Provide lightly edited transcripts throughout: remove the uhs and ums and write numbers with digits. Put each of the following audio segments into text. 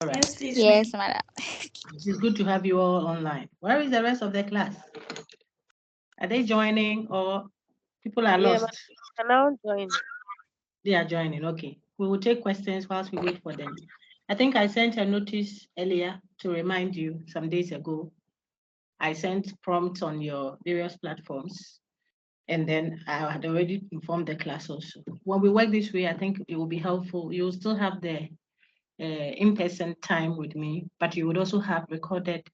All right. Yes, please. Yes, madam. It is good to have you all online. Where is the rest of the class? Are they joining or people are Yeah, but lost? I can now join. They are joining. Okay. We will take questions whilst we wait for them. I think I sent a notice earlier to remind you some days ago. I sent prompts on your various platforms, and then I had already informed the class also. When we work this way, I think it will be helpful. You will still have the in-person time with me, but you would also have recorded,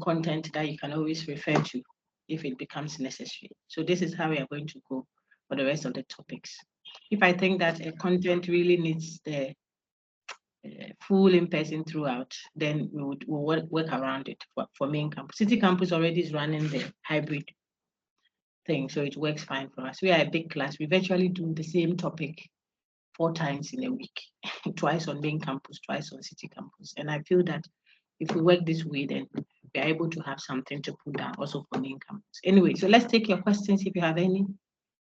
content that you can always refer to if it becomes necessary. So this is how we are going to go for the rest of the topics. If I think that a content really needs the full in-person throughout, then we'll work around it for main campus. City campus already is running the hybrid thing, so it works fine for us. We are a big class. We virtually do the same topic 4 times in a week, twice on main campus, twice on city campus. And I feel that if we work this way, then we are able to have something to put down also for main campus. Anyway, so let's take your questions if you have any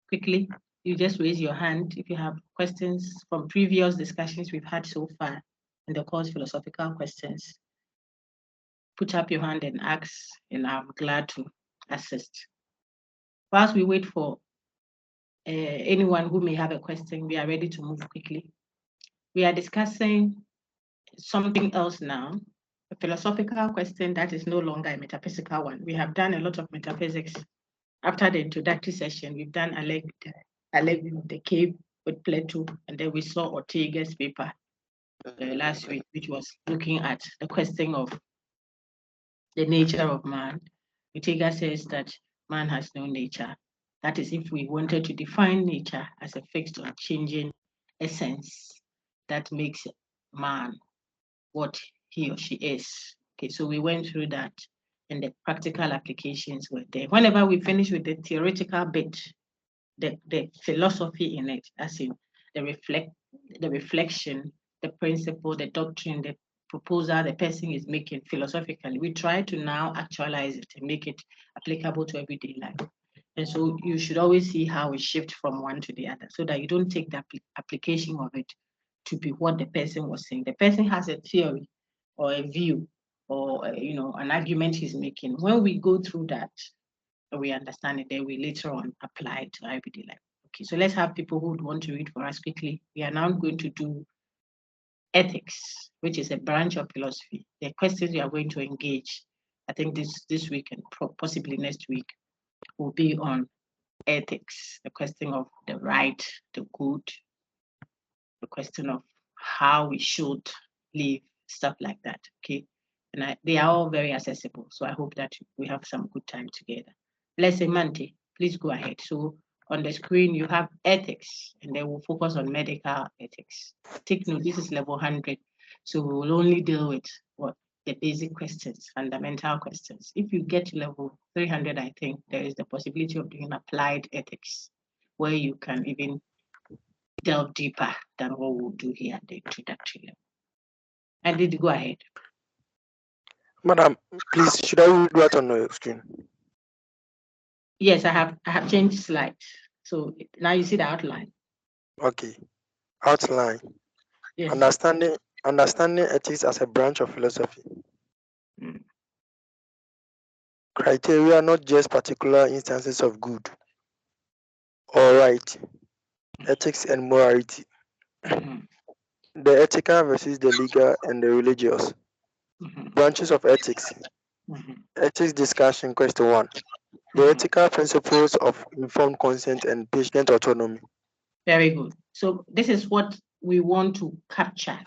quickly. You just raise your hand if you have questions from previous discussions we've had so far in the course philosophical questions. Put up your hand and ask, and I'm glad to assist. Whilst we wait for anyone who may have a question, we are ready to move quickly. We are discussing something else now, a philosophical question that is no longer a metaphysical one. We have done a lot of metaphysics. After the introductory session, we've done the cave with Plato, and then we saw Ortega's paper last week, which was looking at the question of the nature of man. Ortega says that man has no nature. That is, if we wanted to define nature as a fixed or changing essence that makes man what he or she is. Okay, so we went through that, and the practical applications were there. Whenever we finish with the theoretical bit, the philosophy in it, as in the reflection, the principle, the doctrine, the proposal the person is making philosophically, we try to now actualize it and make it applicable to everyday life. And so you should always see how we shift from one to the other so that you don't take the application of it to be what the person was saying. The person has a theory or a view or an argument he's making. When we go through that, we understand it, then we later on apply it to everyday life. Okay, so let's have people who would want to read for us quickly. We are now going to do ethics, which is a branch of philosophy. The questions we are going to engage, I think this week and possibly next week, will be on ethics, the question of the right, the good, the question of how we should live, stuff like that. Okay, and they are all very accessible. So I hope that we have some good time together. Blessing Mante, please go ahead. So on the screen you have ethics, and then we'll focus on medical ethics. Take note, this is level 100, so we will only deal with what the basic questions, fundamental questions. If you get to level 300, I think there is the possibility of doing applied ethics, where you can even delve deeper than what we'll do here at the introductory level. And did go ahead. Madam, please, should I read what on the screen? Yes, I have changed slides. So now you see the outline. Okay. Outline. Yes. Understanding ethics as a branch of philosophy. Criteria, not just particular instances of good or right. Ethics and morality. The ethical versus the legal and the religious. Branches of ethics. Ethics discussion, question 1. The ethical principles of informed consent and patient autonomy. Very good. So this is what we want to capture.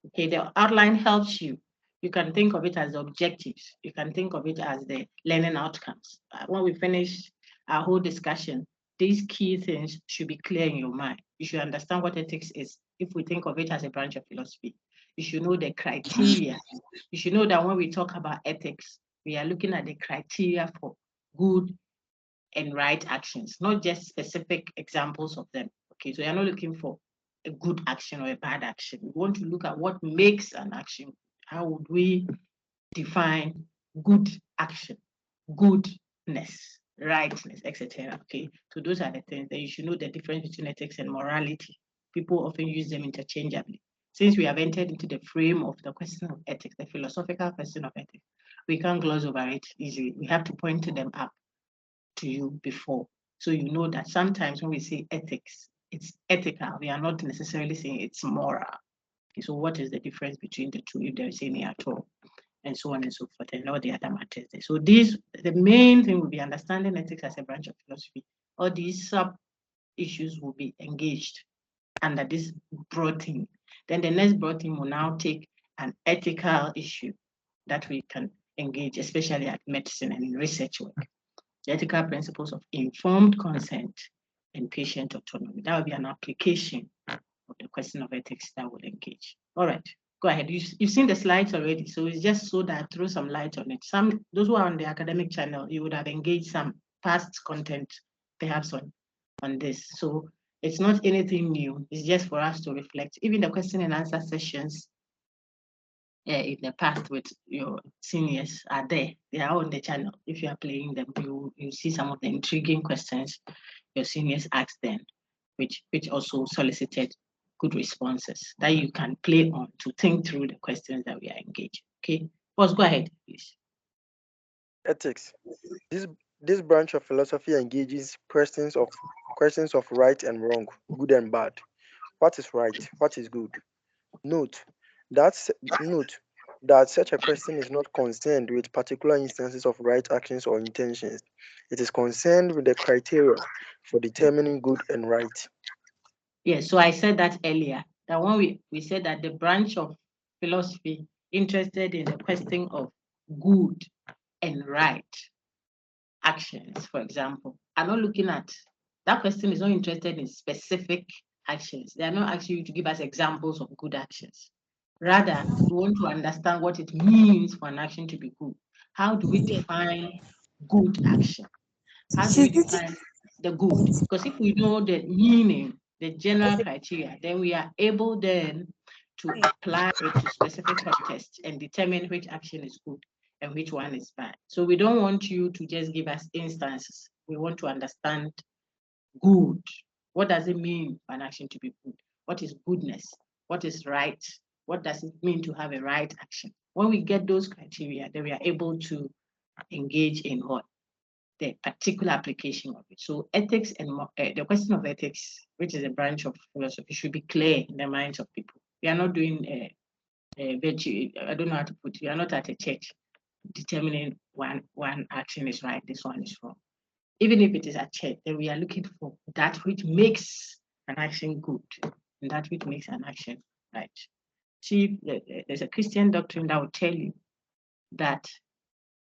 Okay, the outline helps you. You can think of it as objectives. You can think of it as the learning outcomes. When we finish our whole discussion, these key things should be clear in your mind. You should understand what ethics is. If we think of it as a branch of philosophy, you should know the criteria. You should know that when we talk about ethics, we are looking at the criteria for good and right actions, not just specific examples of them. Okay, so you're not looking for a good action or a bad action. We want to look at what makes an action. How would we define good action, goodness, rightness, etc. Okay, so those are the things that you should know the difference between ethics and morality. People often use them interchangeably. since we have entered into the frame of the question of ethics, the philosophical question of ethics, we can't gloss over it easily. We have to point them up to you before. So you know that sometimes when we say ethics, it's ethical. We are not necessarily saying it's moral. Okay, so what is the difference between the two, if there is any at all? And so on and so forth, and all the other matters. So the main thing will be understanding ethics as a branch of philosophy. All these sub issues will be engaged under this broad theme. Then the next broad theme will now take an ethical issue that we can engage, especially at medicine and in research work. The ethical principles of informed consent and patient autonomy. That will be an application of the question of ethics that will engage. All right, go ahead. You've seen the slides already, so it's just so that I throw some light on it. Those who are on the academic channel, you would have engaged some past content, perhaps on this. So it's not anything new. It's just for us to reflect. Even the question and answer sessions in the past with your seniors are there. They are on the channel. If you are playing them, you see some of the intriguing questions your seniors asked them, which also solicited good responses that you can play on to think through the questions that we are engaging. Okay, Boss, go ahead, please. Ethics. This branch of philosophy engages questions of right and wrong, good and bad. What is right? What is good? Note that such a question is not concerned with particular instances of right actions or intentions. It is concerned with the criteria for determining good and right. Yes, so I said that earlier, that when we said that the branch of philosophy interested in the question of good and right actions, for example, are not looking at, that question is not interested in specific actions. They are not asking you to give us examples of good actions. Rather, we want to understand what it means for an action to be good. How do we define good action? How do we define the good? Because if we know the meaning, the general criteria, then we are able then to apply it to specific contexts and determine which action is good and which one is bad. So we don't want you to just give us instances. We want to understand good. What does it mean for an action to be good? What is goodness? What is right? What does it mean to have a right action? When we get those criteria, then we are able to engage in what? The particular application of it. So ethics and the question of ethics, which is a branch of philosophy, should be clear in the minds of people. We are not doing virtue, I don't know how to put it, we are not at a church determining one action is right, this one is wrong. Even if it is a church, then we are looking for that which makes an action good and that which makes an action right. See, there's a Christian doctrine that will tell you that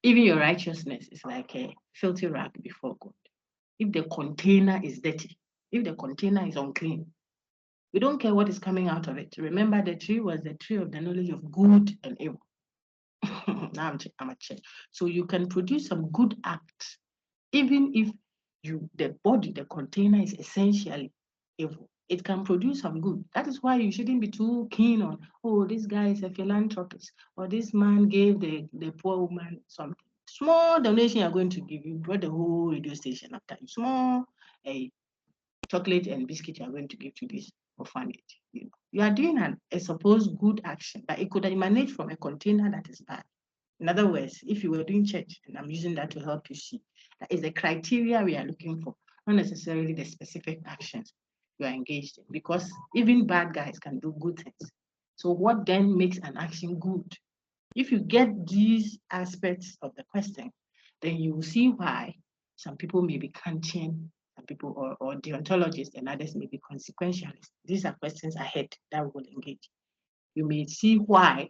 even your righteousness is like a filthy rag before God. If the container is dirty, if the container is unclean, we don't care what is coming out of it. Remember, the tree was the tree of the knowledge of good and evil. Now I'm a church. So you can produce some good acts, even if the container is essentially evil. It can produce some good. That is why you shouldn't be too keen on, oh, this guy is a philanthropist, or this man gave the poor woman something. Small donation you're going to give, you brought the whole radio station after you. Small chocolate and biscuit you're going to give to this orphanage. You are doing a supposed good action, but it could emanate from a container that is bad. In other words, if you were doing church, and I'm using that to help you see, that is the criteria we are looking for, not necessarily the specific actions you are engaged in, because even bad guys can do good things. So what then makes an action good? If you get these aspects of the question, then you will see why some people may be Kantian, some people or deontologists, and others may be consequentialists. These are questions ahead that we will engage. You may see why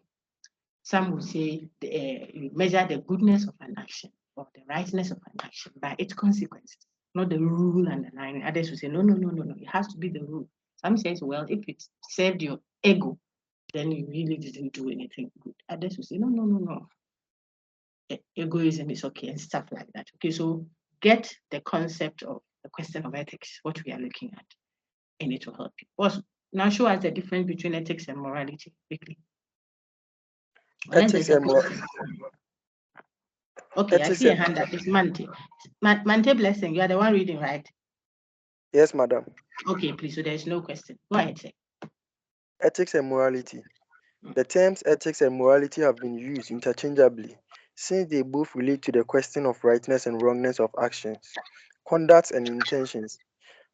some will say you measure the goodness of an action or the rightness of an action by its consequences, not the rule and the line. Others will say, no, it has to be the rule. Some says, well, if it served your ego, then you really didn't do anything good. Others will say, no. Egoism is okay and stuff like that. Okay, so get the concept of the question of ethics, what we are looking at, and it will help you. Also, now show us the difference between ethics and morality quickly. Ethics and morality. Okay, I see a hand up. It's Mante. Mante Blessing, you are the one reading, right? Yes, madam. Okay, please. So there is no question. Go ahead, sir. Ethics and morality. The terms ethics and morality have been used interchangeably since they both relate to the question of rightness and wrongness of actions, conducts, and intentions.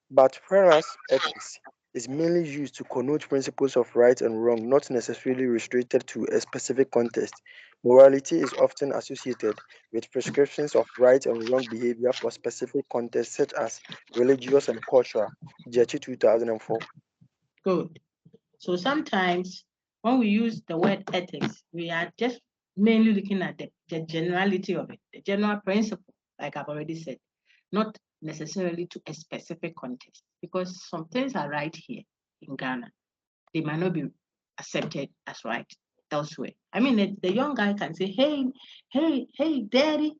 But whereas ethics is mainly used to connote principles of right and wrong, not necessarily restricted to a specific context, morality is often associated with prescriptions of right and wrong behavior for specific contexts such as religious and cultural. Jechi 2004. Good. So sometimes when we use the word ethics, we are just mainly looking at the generality of it, the general principle, like I've already said, not necessarily to a specific context, because some things are right here in Ghana. They might not be accepted as right elsewhere. I mean, the young guy can say, hey, daddy,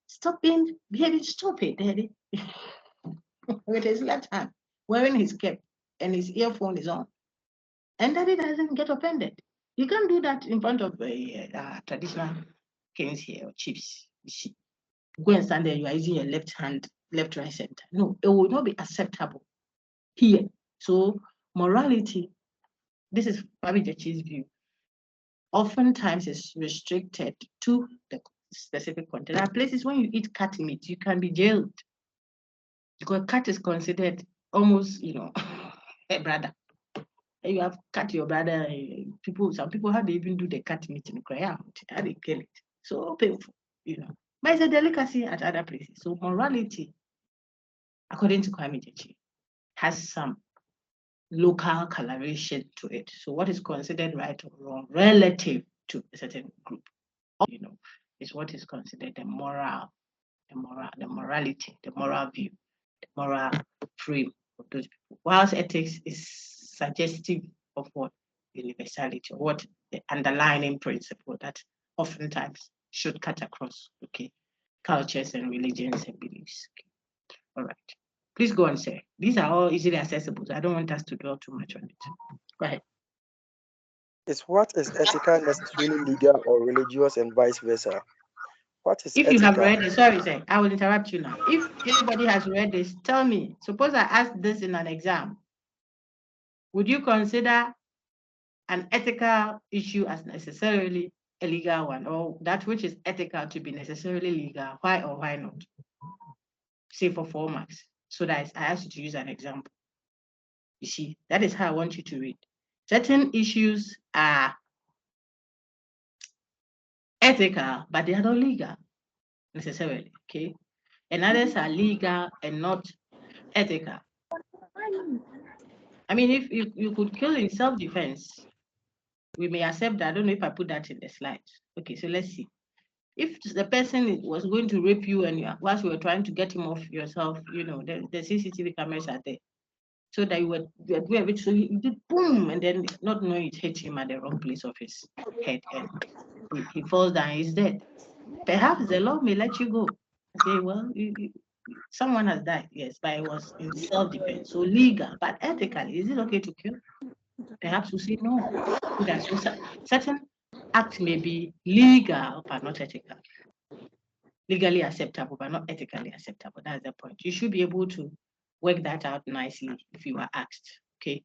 stop behaving stupid, daddy, with his left hand, wearing his cap and his earphone is on. And daddy doesn't get offended. You can't do that in front of traditional kings here or chiefs. Go and stand there, you are using your left hand, left, right, center. No, it will not be acceptable here. So morality, this is Fabi Jachi's view, oftentimes is restricted to the specific content. There are places when you eat cat meat, you can be jailed because cat is considered almost, a brother. And you have cut your brother. Some people, how they even do the cat meat and cry out, how they kill it. So painful, But it's a delicacy at other places. So morality, according to Kwame Jachi, has some local coloration to it. So what is considered right or wrong relative to a certain group, is what is considered the morality, the moral view, the moral frame of those people. Whilst ethics is suggestive of what universality, what the underlying principle that oftentimes should cut across, cultures and religions and beliefs. Okay. All right. Please go on, sir. These are all easily accessible, so I don't want us to dwell too much on it. Go ahead. Is what is ethical necessarily legal or religious and vice versa? What is If ethical? you have read it, sorry, sir, I will interrupt you now. If anybody has read this, tell me. Suppose I ask this in an exam. Would you consider an ethical issue as necessarily a legal one, or that which is ethical to be necessarily legal? Why or why not? Say for 4 marks. So that I asked you to use an example. You see, that is how I want you to read. Certain issues are ethical, but they are not legal necessarily, okay? And others are legal and not ethical. I mean, if you could kill in self-defense, we may accept that. I don't know if I put that in the slide. Okay, so let's see. If the person was going to rape you and whilst you were trying to get him off yourself, the CCTV cameras are there. So that you were doing it, so he did boom, and then not knowing it hit him at the wrong place of his head, and he falls down, he's dead. Perhaps the law may let you go. Say, well, someone has died, yes, but it was in self-defense, so legal, but ethically, is it okay to kill? Perhaps we say no. So certain acts may be legal but not ethical. Legally acceptable but not ethically acceptable. That's the point. You should be able to work that out nicely if you are asked. Okay.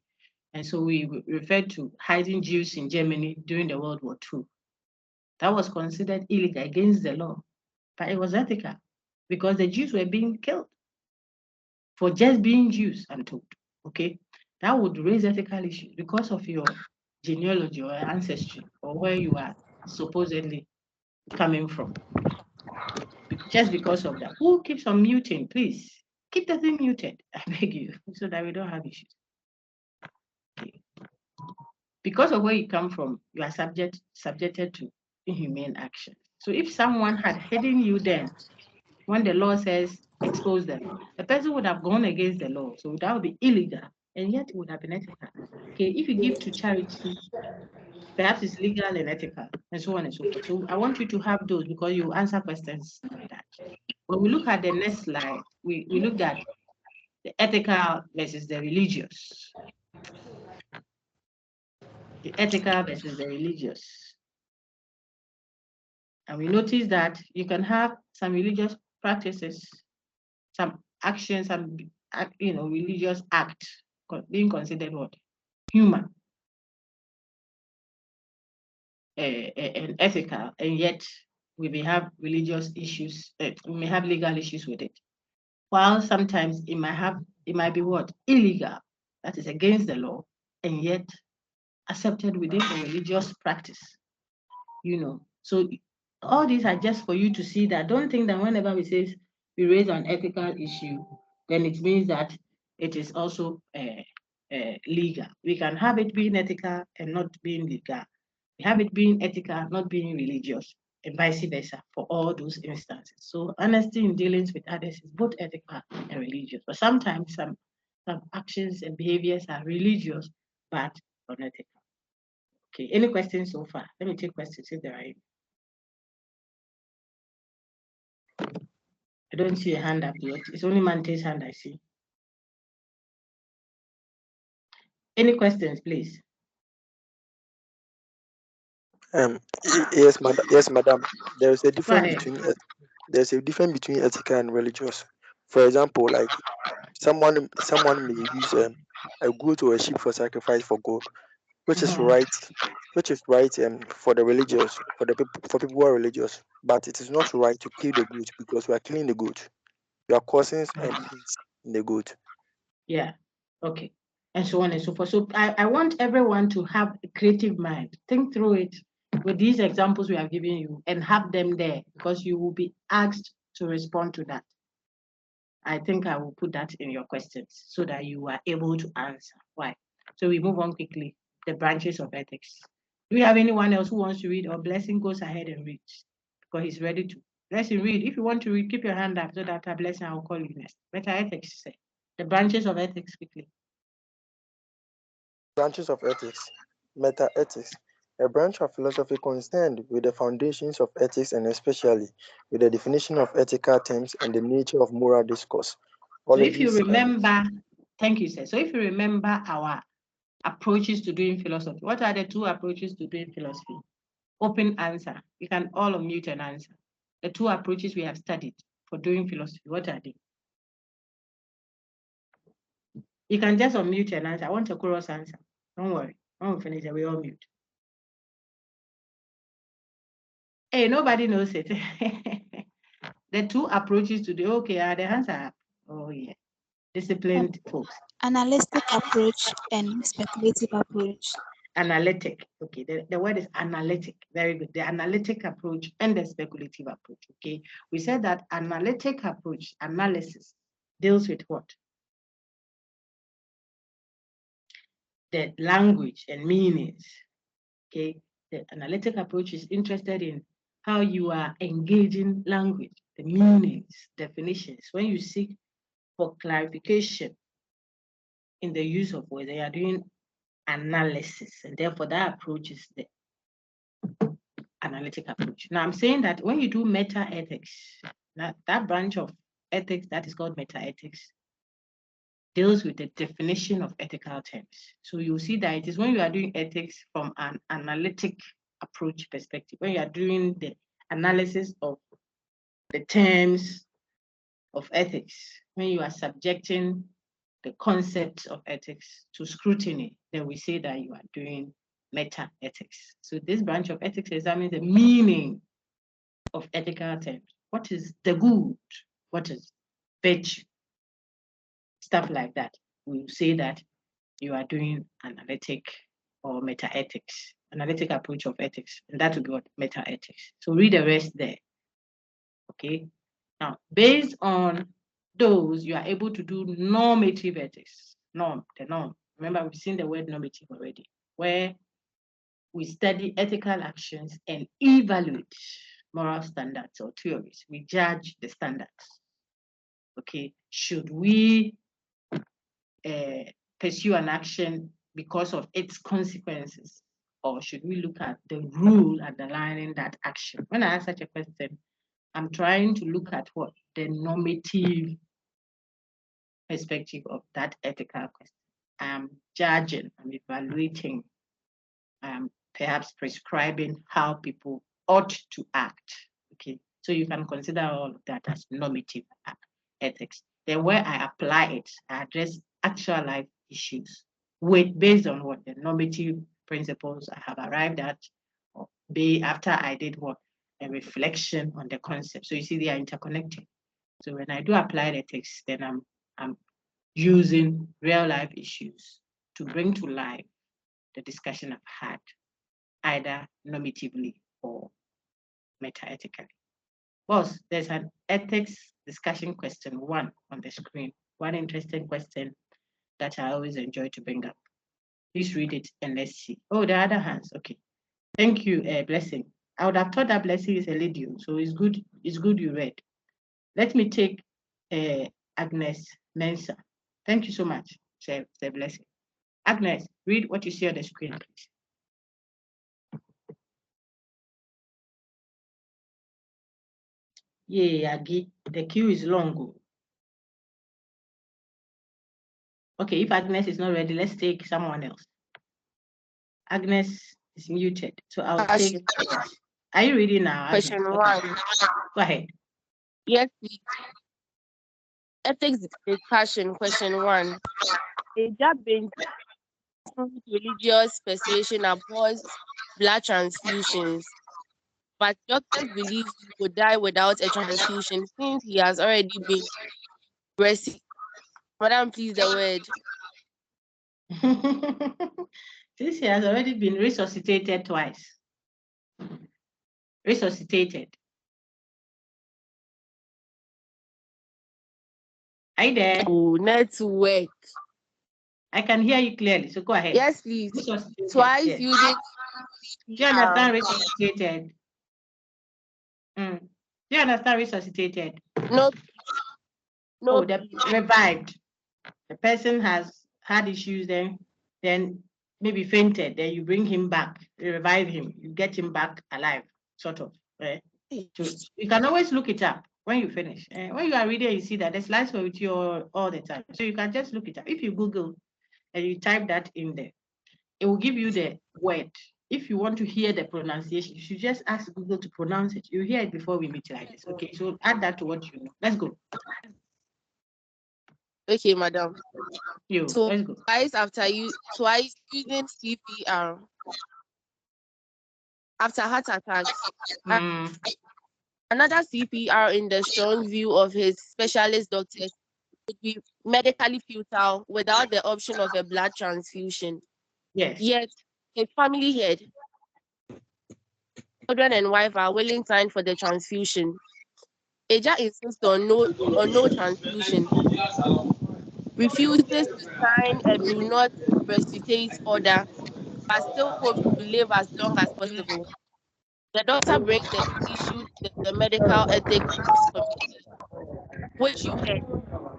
And so we referred to hiding Jews in Germany during the World War II. That was considered illegal, against the law, but it was ethical because the Jews were being killed for just being Jews, I'm told. Okay. That would raise ethical issues because of your genealogy or ancestry or where you are supposedly coming from. Just because of that. Who keeps on muting? Please keep the thing muted, I beg you, so that we don't have issues. Okay. Because of where you come from, you are subjected to inhumane action. So if someone had hidden you then, when the law says expose them, the person would have gone against the law. So that would be illegal, and yet it would have been ethical. Okay, if you give to charity, perhaps it's legal and ethical, and so on and so forth. So I want you to have those because you answer questions on that. When we look at the next slide, we looked at the ethical versus the religious. The ethical versus the religious. And we notice that you can have some religious practices, some actions, some religious act being considered what? Human. and ethical, and yet we may have religious issues, we may have legal issues with it. While sometimes it might be what? Illegal, that is against the law, and yet accepted within a religious practice, So all these are just for you to see that. Don't think that whenever we raise an ethical issue, then it means that it is also legal. We can have it being ethical and not being legal. We have it being ethical, not being religious, and vice versa for all those instances. So honesty in dealings with others is both ethical and religious. But sometimes some actions and behaviors are religious but unethical. Okay, any questions so far? Let me take questions if there are any. I don't see a hand up yet. It's only Mante's hand I see. Any questions, please? Yes, madam. Yes, madam. There's a Go difference ahead. between ethical and religious. For example, like someone may use a goat or a sheep for sacrifice for God, which is right, for the religious, for people who are religious. But it is not right to kill the goat, because we are killing the goat. You are causing hate in the goat. Yeah. Okay. And so on and so forth. So I want everyone to have a creative mind. Think through it with these examples we have given you and have them there, because you will be asked to respond to that. I think I will put that in your questions so that you are able to answer. Why? So we move on quickly. The branches of ethics. Do we have anyone else who wants to read, or Blessing goes ahead and reads because he's ready to? Blessing, read. If you want to read, keep your hand up so that Blessing, I will call you next. Meta ethics. Say. The branches of ethics quickly. Branches of ethics. Meta-ethics, a branch of philosophy concerned with the foundations of ethics, and especially with the definition of ethical terms and the nature of moral discourse. So if you remember, thank you, sir. So if you remember our approaches to doing philosophy, what are the two approaches to doing philosophy? Open answer. You can all unmute and answer. The two approaches we have studied for doing philosophy, what are they? You can just unmute and answer. I want a chorus answer. Don't worry. When we finish, we all mute. Hey, nobody knows it. The two approaches to the the hands are up. Oh yeah. Disciplined folks. Analytic approach and speculative approach. Analytic. Okay, the word is analytic. Very good. The analytic approach and the speculative approach. Okay, we said that analytic approach, analysis, deals with what? The language and meanings. Okay, the analytic approach is interested in how you are engaging language, the meanings, definitions. When you seek for clarification in the use of words, they are doing analysis, and therefore that approach is the analytic approach. Now I'm saying that when you do meta ethics, that branch of ethics that is called meta ethics deals with the definition of ethical terms. So you'll see that it is when you are doing ethics from an analytic approach perspective, when you are doing the analysis of the terms of ethics, when you are subjecting the concepts of ethics to scrutiny, then we say that you are doing meta ethics. So this branch of ethics examines the meaning of ethical terms. What is the good? What is virtue? Stuff like that. We say that you are doing analytic or meta ethics, analytic approach of ethics, and that would be what meta ethics. So read the rest there. Okay. Now, based on those, you are able to do normative ethics. The norm. Remember, we've seen the word normative already, where we study ethical actions and evaluate moral standards or theories. We judge the standards. Okay, should we pursue an action because of its consequences, or should we look at the rule underlying that action? When I ask such a question, I'm trying to look at what the normative perspective of that ethical question. I'm judging, I'm evaluating, I'm perhaps prescribing how people ought to act. Okay, so you can consider all of that as normative ethics. Then where I apply it, I address actual life issues based on what the normative principles I have arrived at, or B, after I did what? A reflection on the concept. So you see, they are interconnected. So when I do applied ethics, then I'm using real life issues to bring to life the discussion I've had, either normatively or meta-ethically. Boss, there's an ethics discussion question 1 on the screen. One interesting question that I always enjoy to bring up. Please read it and let's see. Oh, the other hands. Okay. Thank you, Blessing. I would have thought that Blessing is a lady, so it's good you read. Let me take Agnes Mensa. Thank you so much, Sir Blessing. Agnes, read what you see on the screen, please. Yeah, Agi, the queue is long. Okay, if Agnes is not ready, let's take someone else. Agnes is muted, so I'll take. Are you reading now? Agnes? Question Okay. 1. Go ahead. Yes, please. Ethics discussion, question 1. A job-based religious persuasion abhors blood transfusions, but doctors believe he would die without a transfusion since he has already been rescued. Madam, please, the word. Since he has already been resuscitated twice. Resuscitated. Are you there? Oh, network. I can hear you clearly, so go ahead. Yes, please. Resuscitated, Twice yes. using. Do you understand resuscitated? Do you understand resuscitated? No. No. Oh, the revived. The person has had issues, then maybe fainted, then you bring him back, you revive him, you get him back alive, sort of. Right? So you can always look it up when you finish. When you are reading, you see that the slides were with you all the time. So you can just look it up. If you Google and you type that in there, it will give you the word. If you want to hear the pronunciation, you should just ask Google to pronounce it. You hear it before we meet like this. Okay, so add that to what you know. Let's go. Okay, madam. So let's go. Twice using CPR after heart attacks. Another CPR in the strong view of his specialist doctors would be medically futile without the option of a blood transfusion. Yes. Yet his family head, children and wife are willing sign for the transfusion. Eja insists on no transfusion, refuses to sign a do not resuscitate order, but still hopes to live as long as possible. The doctor brings the issue to the medical ethics committee, which you heard,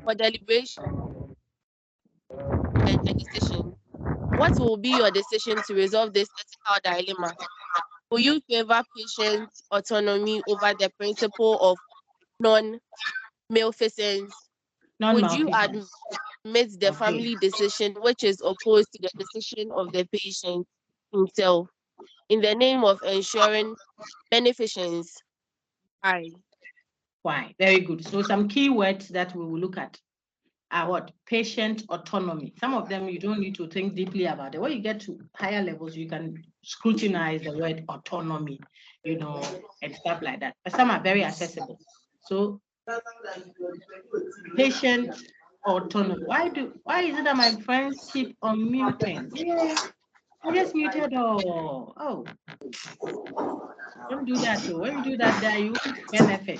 for deliberation and a decision. What will be your decision to resolve this ethical dilemma? Will you favor patient autonomy over the principle of non-maleficence? Would you admit the family decision, which is opposed to the decision of the patient himself, in the name of ensuring beneficence? Why? Very good. So some key words that we will look at are what? Patient autonomy. Some of them you don't need to think deeply about it. When you get to higher levels, you can scrutinize the word autonomy, and stuff like that. But some are very accessible. So patient autonomy. Why is it that my friends keep unmuting? Yeah, I just muted all. Oh. Don't do that too. When you do that, there you won't benefit.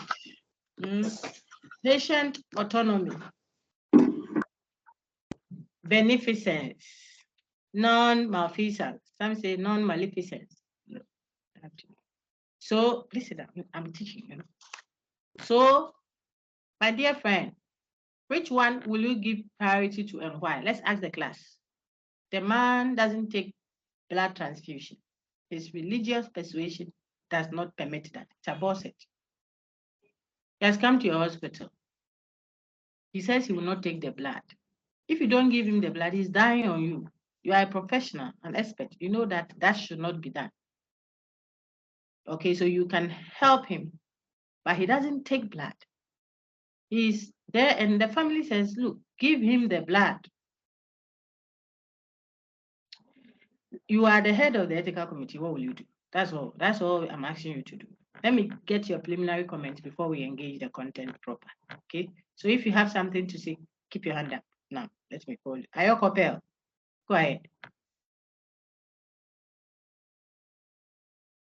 Patient autonomy. Beneficence. Non-malfeasance. Some say non-maleficence. So, please sit down. I'm teaching. So, my dear friend, which one will you give priority to and why? Let's ask the class. The man doesn't take blood transfusion. His religious persuasion does not permit that. It's abhors it. He has come to your hospital. He says he will not take the blood. If you don't give him the blood, he's dying on you. You are a professional, an expert. You know that should not be done. Okay, so you can help him, but he doesn't take blood. He's there and the family says, look, give him the blood. You are the head of the ethical committee. What will you do? That's all. That's all I'm asking you to do. Let me get your preliminary comments before we engage the content proper. Okay. So if you have something to say, keep your hand up. Now, let me call you. Ayoko Pell, go ahead.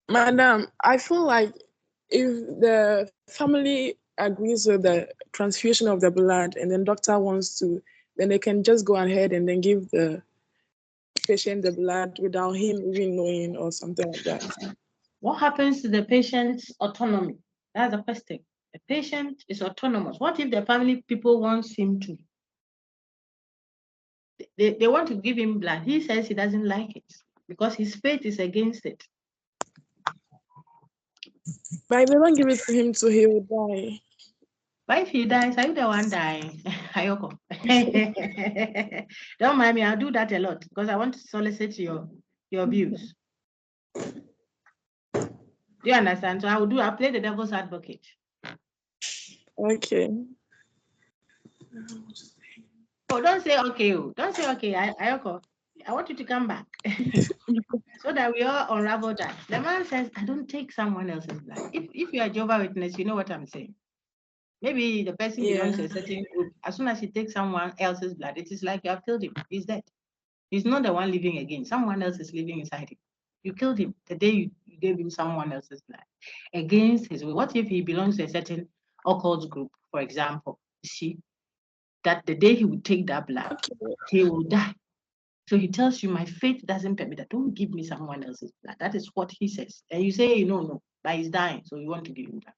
Madam, I feel like if the family agrees with the transfusion of the blood and then doctor wants to, then they can just go ahead and then give the patient the blood without him even knowing or something like that. What happens to the patient's autonomy? That's the question. The patient is autonomous. What if the family people wants him to? They want to give him blood. He says he doesn't like it because his faith is against it. But if they don't give it to him, so he will die. But if he dies, are you the one dying? Ayoko. Don't mind me, I'll do that a lot because I want to solicit your views. Do you understand? So I'll play the devil's advocate. Okay. Oh, don't say okay. Don't say okay, Ayoko. I want you to come back so that we all unravel that. The man says, I don't take someone else's blood. If you are Jehovah's Witness, you know what I'm saying. Maybe the person belongs to a certain group. As soon as he takes someone else's blood, it is like you have killed him. He's dead. He's not the one living again. Someone else is living inside him. You killed him the day you gave him someone else's blood against his will. What if he belongs to a certain occult group, for example? You see, that the day he will take that blood, he will die. So he tells you, my faith doesn't permit that. Don't give me someone else's blood. That is what he says. And you say, no, but he's dying. So you want to give him that.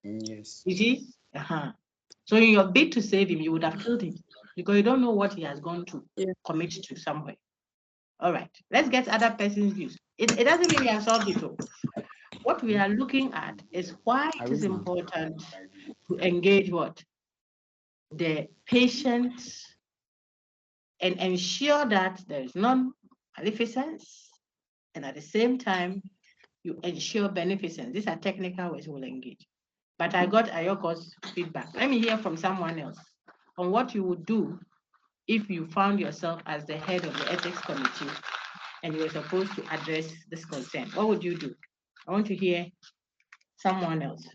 Yes. You see? So in your bid to save him, you would have killed him because you don't know what he has gone to commit to somewhere. All right, let's get other person's views. It doesn't mean we have solved it all. What we are looking at is why it is important to engage what? The patient and ensure that there is non-maleficence, and at the same time, you ensure beneficence. These are technical ways we'll engage. But I got Ayoko's feedback. Let me hear from someone else on what you would do if you found yourself as the head of the ethics committee and you were supposed to address this concern. What would you do? I want to hear someone else.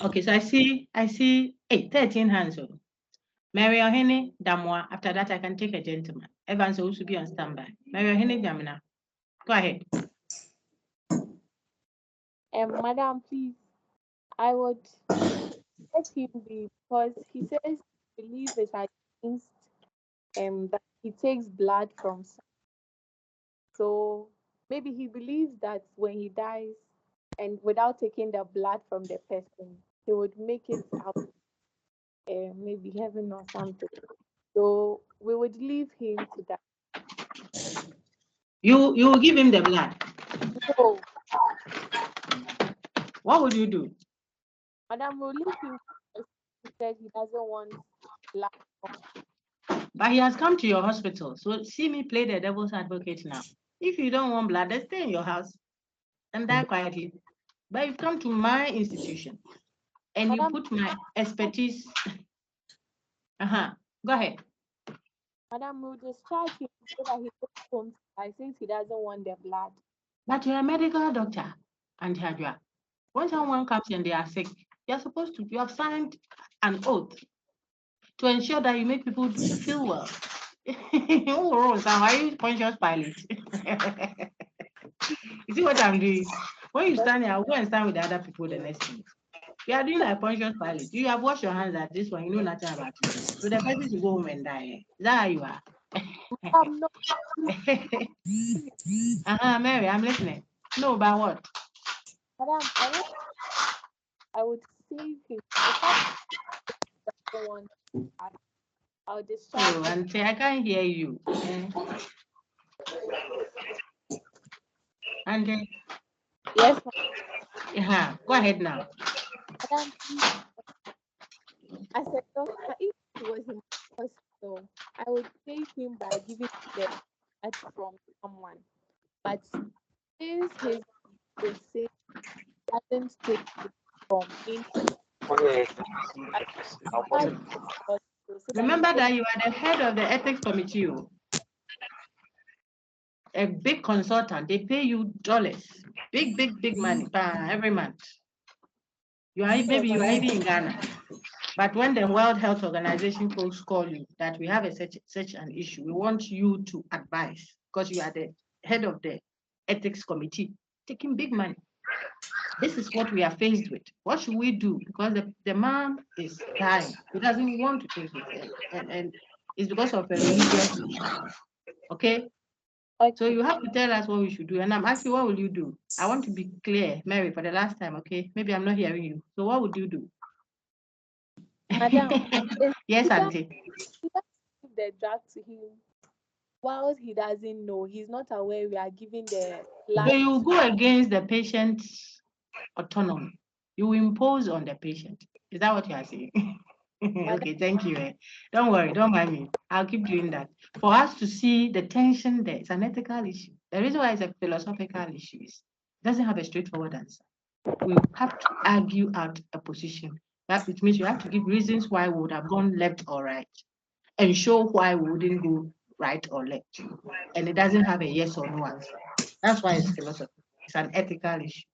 Okay, so I see 13 hands. Mary Ohene Damwa. After that, I can take a gentleman. Evans also be on standby. Mary Ohene Damina. Go ahead. Madam, please, I would let him be because he says belief is against that he takes blood from someone. So maybe he believes that when he dies and without taking the blood from the person, he would make it out maybe heaven or something. So we would leave him to that. You will give him the blood. No. What would you do? Madam, we'll leave him because he said he doesn't want blood. But he has come to your hospital. So see me play the devil's advocate now. If you don't want blood, then stay in your house and die quietly. But you've come to my institution and you put my expertise. Go ahead. Madam, we'll discharge him so that he goes home since he doesn't want the blood. But you're a medical doctor, and Hadra. When someone comes and they are sick, you have signed an oath to ensure that you make people feel well. Oh, so are you conscious pilot? You see what I'm doing? When you stand here, I'll go and stand with the other people the next minute. You are doing like conscious pilot. You have washed your hands at this one, you know nothing about it. So the person should go home and die. Is that how you are? Mary, I'm listening. No, about what? Madam, I would save him. I'll discharge him. Auntie, I can't hear you. Auntie. Yes, Go ahead now. Madam, as a doctor, if he was in the hospital, I would save him by giving the blood from someone. But since his the same doesn't take it from inside, so remember that you are the head of the ethics committee. A big consultant, they pay you dollars, big money every month. Maybe you are even in Ghana. But when the World Health Organization folks call you that we have such an issue, we want you to advise because you are the head of the ethics committee, taking big money. This is what we are faced with. What should we do? Because the man is dying. He doesn't want to take it. And it's because of a religious issue. Okay? So you have to tell us what we should do. And I'm asking, what will you do? I want to be clear, Mary, for the last time, okay? Maybe I'm not hearing you. So what would you do? Madam, yes, Auntie. give the drug to him whilst he doesn't know. He's not aware we are giving the So you go against the patient's autonomy. You impose on the patient. Is that what you are saying? Okay, thank you. Don't worry, don't mind me. I'll keep doing that. For us to see the tension there, it's an ethical issue. The reason why it's a philosophical issue is it doesn't have a straightforward answer. We have to argue out a position. Which means you have to give reasons why we would have gone left or right and show why we wouldn't go right or left. And it doesn't have a yes or no answer. That's why it's philosophy. It's an ethical issue.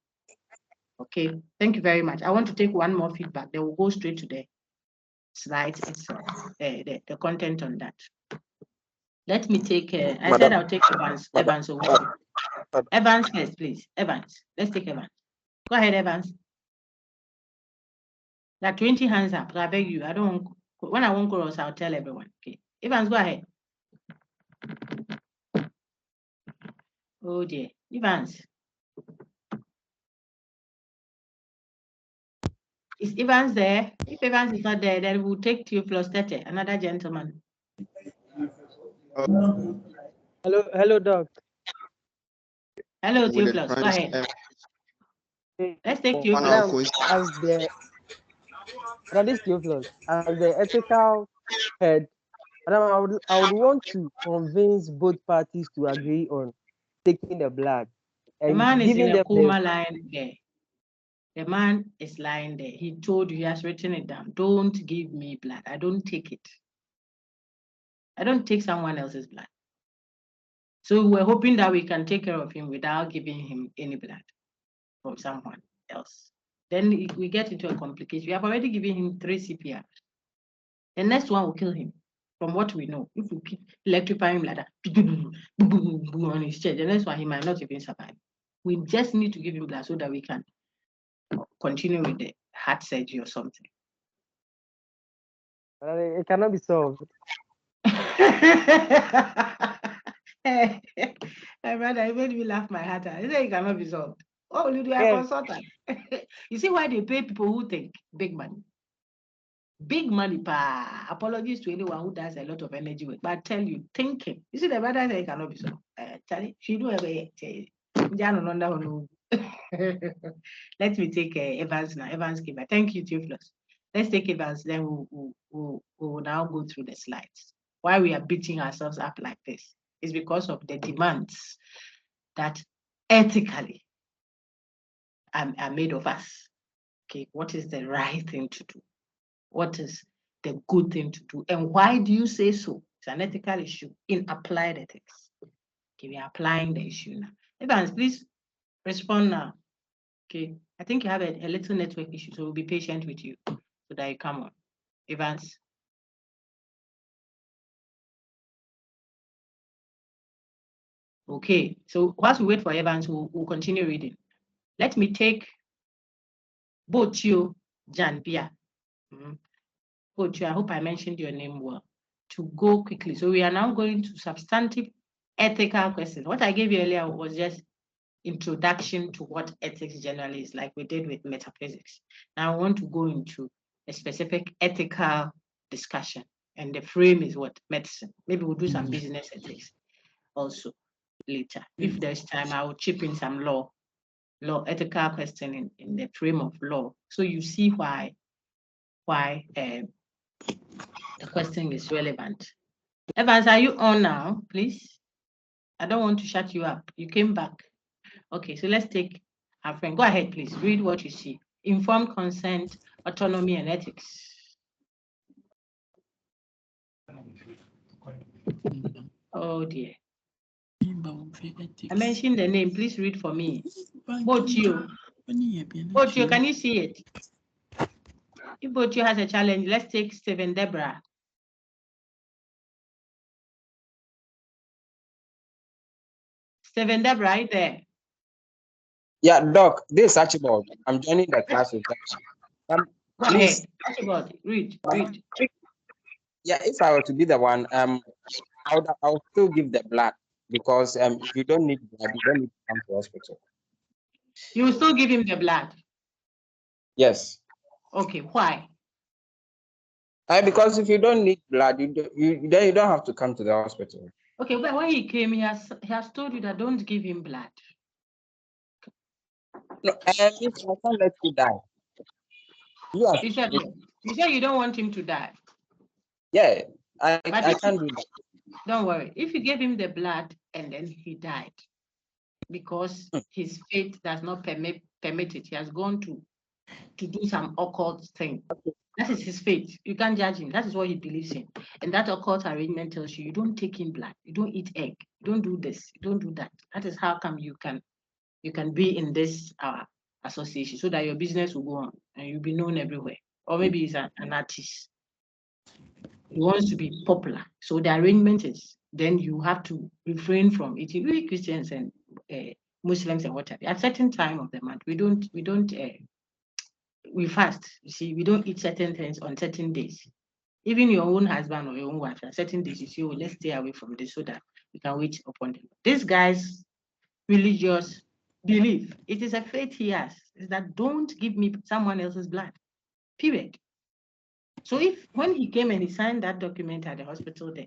Okay, thank you very much. I want to take one more feedback. Then we'll go straight to the slides itself, the content on that. Let me take, I said I'll take Evans. Evans first, please. Evans, let's take Evans. Go ahead, Evans. There are 20 hands up, so I beg you, when I won't cross, I'll tell everyone. Okay, Evans, go ahead. Oh dear, Evans. Is Evans there? If Evans is not there, then we'll take Theophilus Tete, another gentleman. Hello, Doc. Hello, Theophilus. Go ahead. Let's take Theophilus. As the ethical head, Madam, I would want to convince both parties to agree on taking the blood. The man is in a coma lying there. The man is lying there. He told you, he has written it down. Don't give me blood. I don't take it. I don't take someone else's blood. So we're hoping that we can take care of him without giving him any blood from someone else. Then we get into a complication. We have already given him 3 CPR. The next one will kill him, from what we know. If we keep electrifying him like that, on his chest, the next one, he might not even survive. We just need to give him blood so that we can continue with the heart surgery or something. It cannot be solved. Hey, brother, you made me laugh my heart out. You say it cannot be solved. Oh, will you do a consultant? You see why they pay people who think big money? Big money, pa. Apologies to anyone who does a lot of energy work. But I tell you, thinking. You see, the brother say it cannot be solved. Charlie, she do ever. Let me take Evans now. Evans Kiba. Thank you, Theophilus. Let's take Evans, then we'll now go through the slides. Why we are beating ourselves up like this is because of the demands that ethically are made of us. Okay, what is the right thing to do? What is the good thing to do? And why do you say so? It's an ethical issue in applied ethics. Okay, we are applying the issue now. Evans, please respond now. Okay, I think you have a little network issue, so we'll be patient with you so that you come on. Evans. Okay, so whilst we wait for Evans, we'll continue reading. Let me take Bochio Janpia. Bochio, I hope I mentioned your name well, to go quickly. So we are now going to substantive ethical questions. What I gave you earlier was just introduction to what ethics generally is, like we did with metaphysics. Now I want to go into a specific ethical discussion, and the frame is what? Medicine. Maybe we'll do some business ethics also later. If there's time, I will chip in some law ethical question in the frame of law. So you see why the question is relevant. Evans, are you on now, please? I don't want to shut you up. You came back. Okay, so let's take our friend. Go ahead, please. Read what you see. Informed consent, autonomy, and ethics. Oh dear. I mentioned the name. Please read for me. Botio. Botio, can you see it? If Botio has a challenge, let's take Stephen Deborah. Stephen Deborah, right there. Yeah, Doc, this is Archibald. I'm joining the class with Go please. ahead. Archibald, read. Yeah, if I were to be the one, I'll still give the blood because if you don't need blood, you don't need to come to hospital. You will still give him the blood? Yes. Okay, why? Because if you don't need blood, then you don't have to come to the hospital. Okay, but when he came, he has told you that don't give him blood. No, I can't let you die. You said you don't want him to die. Yeah, I can't do that. Don't worry. If you gave him the blood and then he died because his faith does not permit it, he has gone to do some occult thing. That is his faith. You can't judge him. That is what he believes in. And that occult arrangement tells you don't take in blood, you don't eat egg, you don't do this, you don't do that. That is how come you can be in this association so that your business will go on and you'll be known everywhere. Or maybe he's an artist. He wants to be popular. So the arrangement is then you have to refrain from eating. We Christians and Muslims and whatever. At certain time of the month, we fast. You see, we don't eat certain things on certain days. Even your own husband or your own wife, at certain days, you say, oh, let's stay away from this so that we can wait upon them. This guy's religious belief, it is a faith he has, is that don't give me someone else's blood, period. So when he came and he signed that document at the hospital there,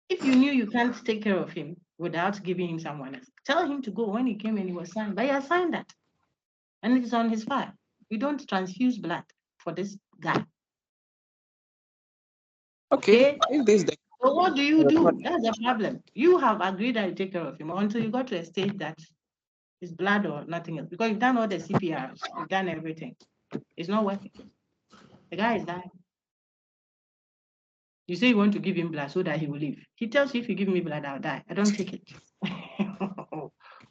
if you knew you can't take care of him without giving him someone else, tell him to go when he came and he was signed. But he has signed that. And it is on his file. We don't transfuse blood for this guy. Okay. So what do you do? That's the problem. You have agreed that you take care of him until you got to a stage that it's blood or nothing else. Because you've done all the CPRs, you've done everything. It's not working. The guy is dying. You say you want to give him blood so that he will live. He tells you, if you give me blood, I'll die. I don't take it.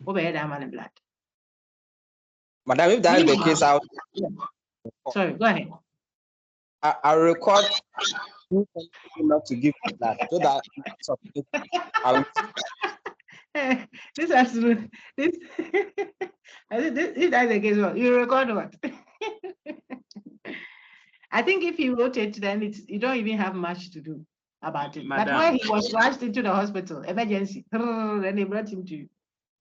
Over that man in blood. Madam, if that's the case, Sorry, go ahead. I'll record not to give blood so that this has to this. If that's the case, well, you record what? I think if you wrote it, then you don't even have much to do about it. Madam. But when he was rushed into the hospital, emergency, then they brought him to you.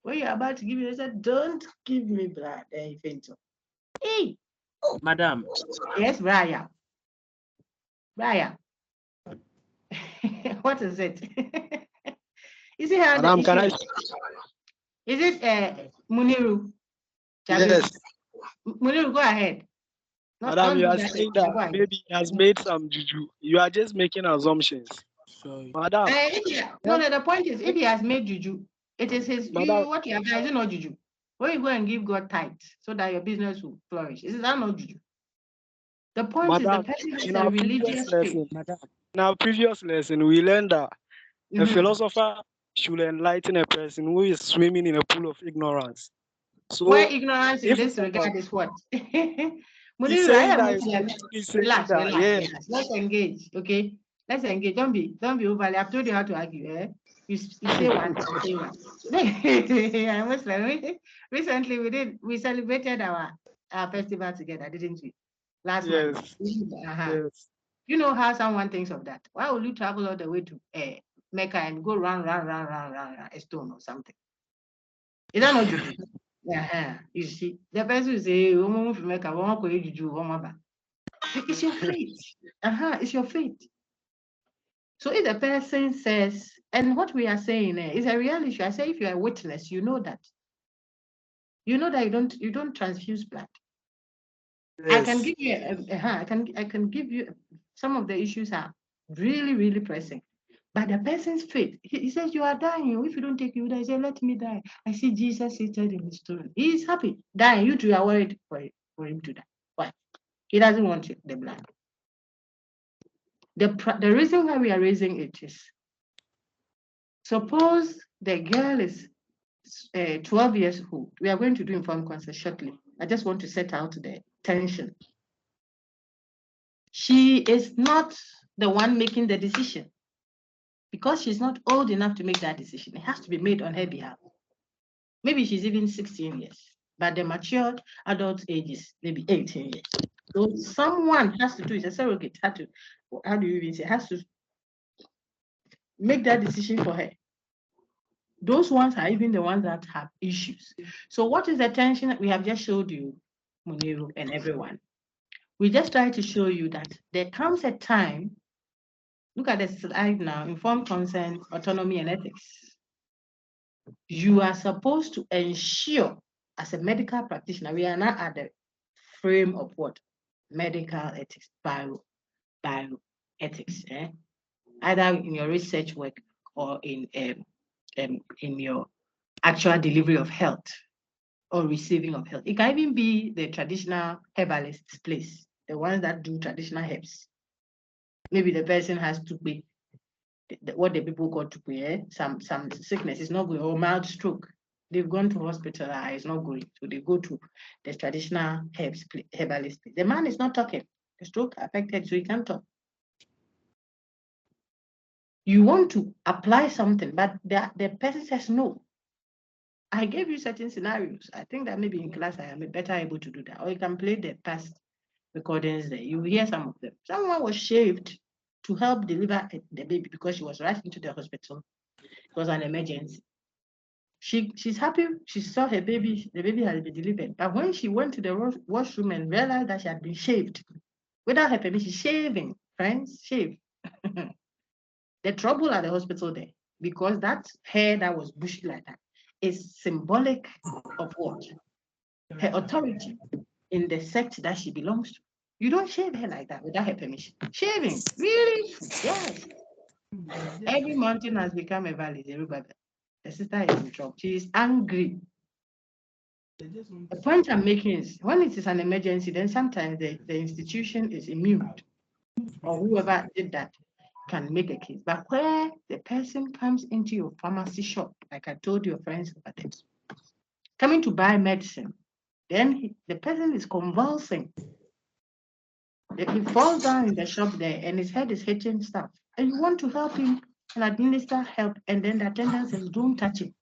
When you're about to give him, they said, don't give me blood. Hey, Madam. Yes, Brian. What is it? Is it Madam, can I? Is it Muniru? Yes. Muniru, go ahead. Madam, you are saying that maybe he has made some juju. You are just making assumptions. Sorry. Madam. No, the point is, if he has made juju, it is his what you have done, is it not juju? When you go and give God tithes so that your business will flourish, is that not juju? The point is the person has a religious faith. In our previous lesson, we learned that a philosopher should enlighten a person who is swimming in a pool of ignorance. So where ignorance in this regard is what? Relax. Let's engage, okay? Let's engage. Don't be overly. I've told you how to argue. Eh? You say one, I say one. I must recently we celebrated our festival together, didn't we? Last month. Yes. You know how someone thinks of that? Why will you travel all the way to Mecca and go round a stone or something? Is that not juju? You see, the person will say, it's your faith. It's your faith. So if the person says, and what we are saying is a real issue. I say, if you're a witness, you know that you don't transfuse blood. Yes. I can give you I can give you some of the issues are really, really pressing. But the person's faith, he says, you are dying. If you don't take you, die. He said, let me die. I see Jesus seated in the stone. He is happy. Dying. You two are worried for him to die. Why? He doesn't want the blood. The reason why we are raising it is Suppose the girl is 12 years old. We are going to do informed consent shortly. I just want to set out the tension. She is not the one making the decision because she's not old enough to make that decision. It has to be made on her behalf. Maybe she's even 16 years, but the matured adult age is maybe 18 years. So someone has to do it. A surrogate how do you even say, has to make that decision for her. Those ones are even the ones that have issues. So what is the tension that we have just showed you, Muniru and everyone? We just try to show you that there comes a time, look at the slide now, informed consent, autonomy, and ethics. You are supposed to ensure, as a medical practitioner, we are not at the frame of what? Medical ethics, bioethics, either in your research work or in your actual delivery of health or receiving of health. It can even be the traditional herbalist's place, the ones that do traditional herbs. Maybe the person has to be what the people call to be, some sickness is not going, or mild stroke. They've gone to hospital, it's not going. So they go to the traditional herbalist. The man is not talking. The stroke affected, so he can't talk. You want to apply something, but the person says no. I gave you certain scenarios. I think that maybe in class I am better able to do that. Or you can play the past recordings there. You hear some of them. Someone was shaved to help deliver the baby because she was rushed into the hospital. It was an emergency. She's happy. She saw her baby. The baby had been delivered. But when she went to the washroom and realized that she had been shaved, without her permission, shaving, friends, shave. The trouble at the hospital there, because that hair that was bushy like that is symbolic of what? Her authority in the sect that she belongs to. You don't shave her like that without her permission. Shaving, really? Yes. Every mountain has become a valley, everybody. The sister is in trouble. She is angry. The point I'm making is when it is an emergency, then sometimes the institution is immune, or whoever did that can make a case. But where the person comes into your pharmacy shop, like I told your friends about it, coming to buy medicine, then the person is convulsing. He falls down in the shop there and his head is hitting stuff. And you want to help him and administer help, and then the attendant says, don't touch him.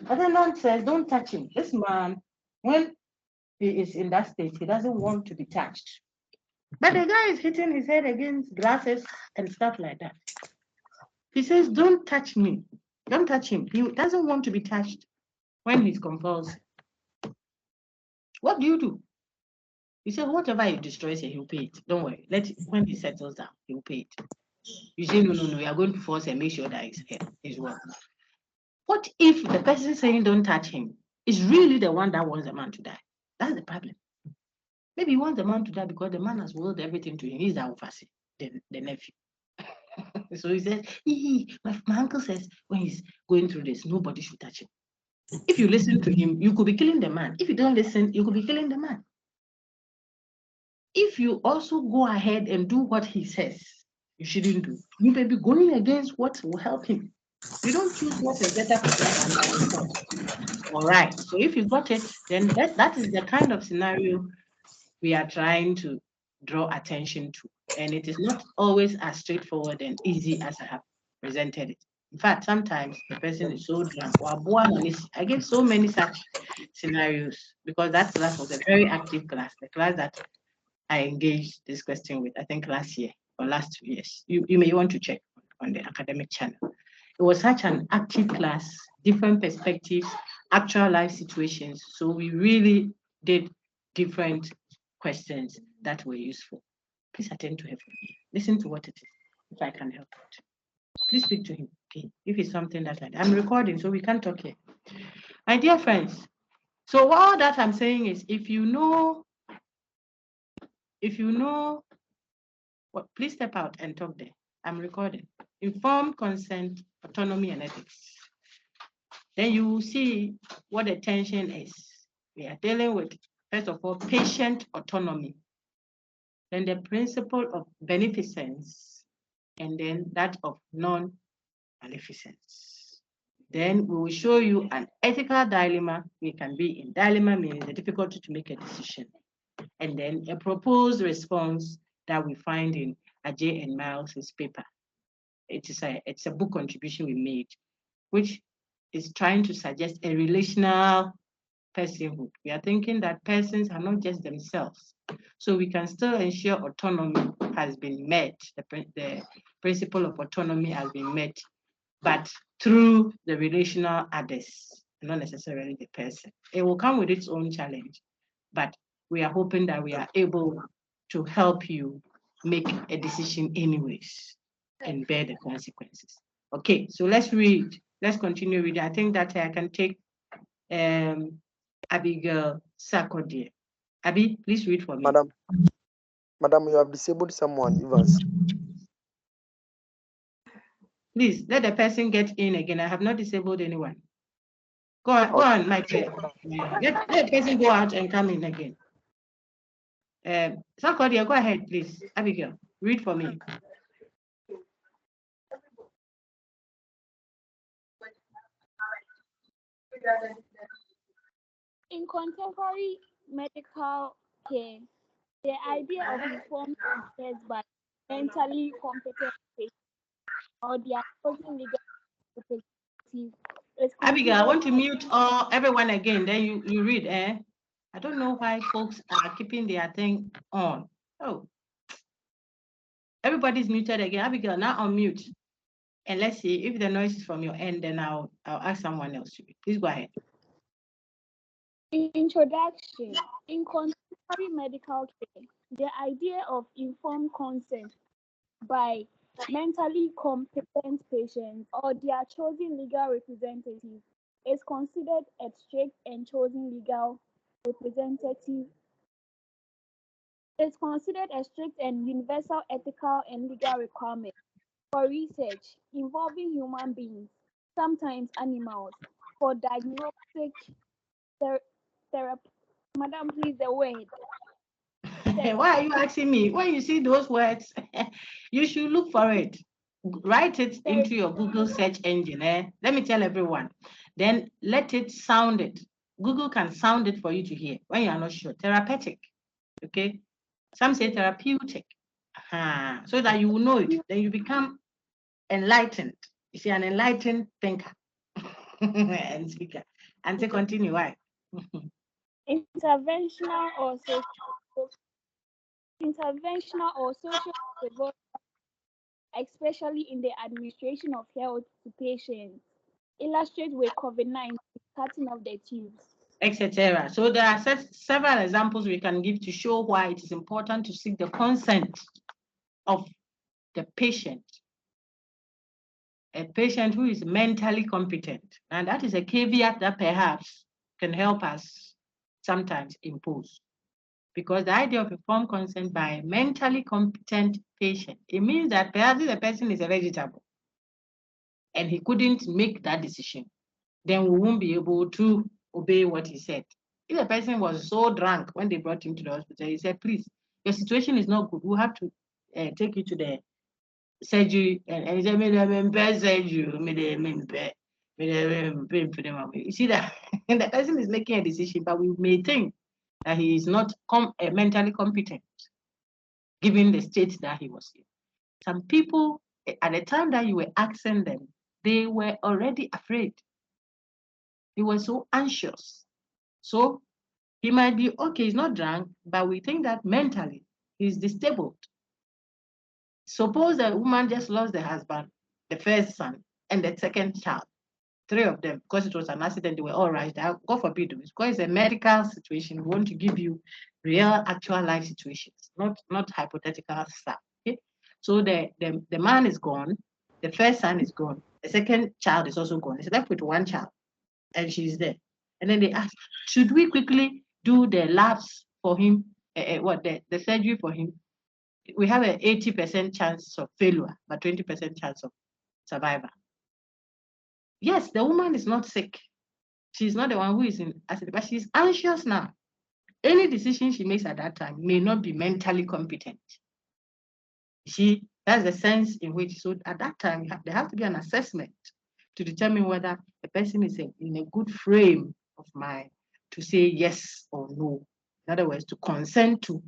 Attendant says, don't touch him. This man, when he is in that state, he doesn't want to be touched. But the guy is hitting his head against glasses and stuff like that. He says, don't touch me. Don't touch him. He doesn't want to be touched when he's convulsing. What do? He said, whatever he destroys here, he'll pay it. Don't worry. When he settles down, he'll pay it. You say, no, we are going to force and make sure that he's well. What if the person saying don't touch him is really the one that wants the man to die? That's the problem. Maybe he wants the man to die because the man has willed everything to him. He's the overseer, the nephew. So he says, my uncle says when he's going through this, nobody should touch him. If you listen to him, you could be killing the man. If you don't listen, you could be killing the man. If you also go ahead and do what he says, you shouldn't do. You may be going against what will help him. You don't choose what is better for them. All right. So if you got it, then that is the kind of scenario we are trying to draw attention to. And it is not always as straightforward and easy as I have presented it. In fact, sometimes the person is so drunk. I gave so many such scenarios because that class was a very active class, the class that I engaged this question with, I think last year or last 2 years. You may want to check on the academic channel. It was such an active class, different perspectives, actual life situations. So we really did different questions that were useful. Please attend to him. Listen to what it is, if I can help it. Please speak to him, okay? If it's something that I'm recording, so we can't talk here. My dear friends, so all that I'm saying is if you know what, please step out and talk there. I'm recording. Informed consent, autonomy, and ethics. Then you will see what the tension is. We are dealing with, first of all, patient autonomy. Then the principle of beneficence, and then that of maleficence. Then we will show you an ethical dilemma. We can be in dilemma, meaning the difficulty to make a decision. And then a proposed response that we find in Ajay and Miles's paper. It's a book contribution we made, which is trying to suggest a relational personhood. We are thinking that persons are not just themselves. So we can still ensure autonomy has been met, the principle of autonomy has been met, but through the relational others, not necessarily the person. It will come with its own challenge, but we are hoping that we are able to help you make a decision anyways and bear the consequences. Okay, so let's read. Let's continue reading. I think that I can take Abigail Sarkodie. Abby, please read for me. Madam, you have disabled someone, Evans. Please let the person get in again. I have not disabled anyone. Go on, go on, Michael. Let the person go out and come in again. Sarkodie, go ahead, please. Abigail, read for me. In contemporary medical care, the idea of informed consent by mentally competent patients or their chosen legal representative is Abigail, I want to considered mute everyone again. Then you read. I don't know why folks are keeping their thing on. Oh, everybody's muted again. Abigail, now unmute. And let's see if the noise is from your end. Then I'll ask someone else to read. Please go ahead. Introduction. In contemporary medical care, the idea of informed consent by mentally competent patients or their chosen legal representative is considered a strict and chosen legal representative. It's considered a strict and universal ethical and legal requirement for research involving human beings, sometimes animals, for diagnostic therapy. Madam, please, the word. Why are you asking me? When you see those words, you should look for it. Write it into your Google search engine. Let me tell everyone. Then let it sound it. Google can sound it for you to hear when you are not sure. Therapeutic. Okay. Some say therapeutic. So that you will know it. Then you become enlightened. You see, an enlightened thinker and speaker. And to continue, why? Interventional or social support, especially in the administration of health to patients, illustrate with COVID-19 cutting of the tubes, etc. So there are several examples we can give to show why it is important to seek the consent of the patient, a patient who is mentally competent. And that is a caveat that perhaps can help us sometimes impose. Because the idea of informed consent by a mentally competent patient, it means that perhaps the person is a vegetable and he couldn't make that decision, then we won't be able to obey what he said. If the person was so drunk when they brought him to the hospital, he said, please, your situation is not good. We'll have to take you to the surgery. And he said, you see that and the person is making a decision, but we may think that he is not mentally competent, given the state that he was in. Some people, at the time that you were asking them, they were already afraid. He was so anxious. So he might be okay, he's not drunk, but we think that mentally he's disabled. Suppose the woman just lost the husband, the first son, and the second child, 3 of them, because it was an accident, they were all right. God forbid, because it's a medical situation. We want to give you real, actual life situations, not hypothetical stuff. Okay? So the man is gone, the first son is gone, the second child is also gone. He's left with one child, and she's there. And then they ask, should we quickly do the labs for him, the surgery for him? We have an 80% chance of failure, but 20% chance of survival. Yes, the woman is not sick. She's not the one who is in accident, but she's anxious now. Any decision she makes at that time may not be mentally competent. That That's the sense in which, so at that time, there has to be an assessment to determine whether a person is in a good frame of mind to say yes or no. In other words, to consent to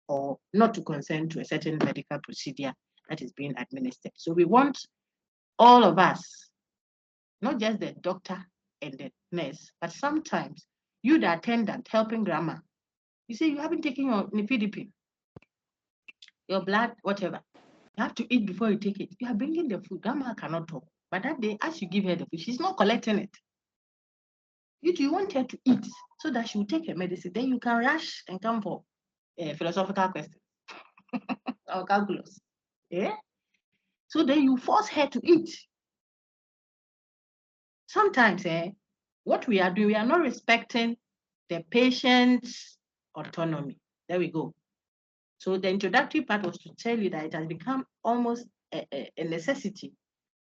or not to consent to a certain medical procedure that is being administered. So we want all of us, not just the doctor and the nurse, but sometimes you, the attendant, helping grandma, you say you haven't taken your nifidipine, your blood, whatever. You have to eat before you take it. You are bringing the food. Grandma cannot talk. But that day, as you give her the food, she's not collecting it. You want her to eat so that she will take her medicine. Then you can rush and come for philosophical questions or calculus. Yeah? So then you force her to eat. Sometimes, what we are doing, we are not respecting the patient's autonomy. There we go. So the introductory part was to tell you that it has become almost a necessity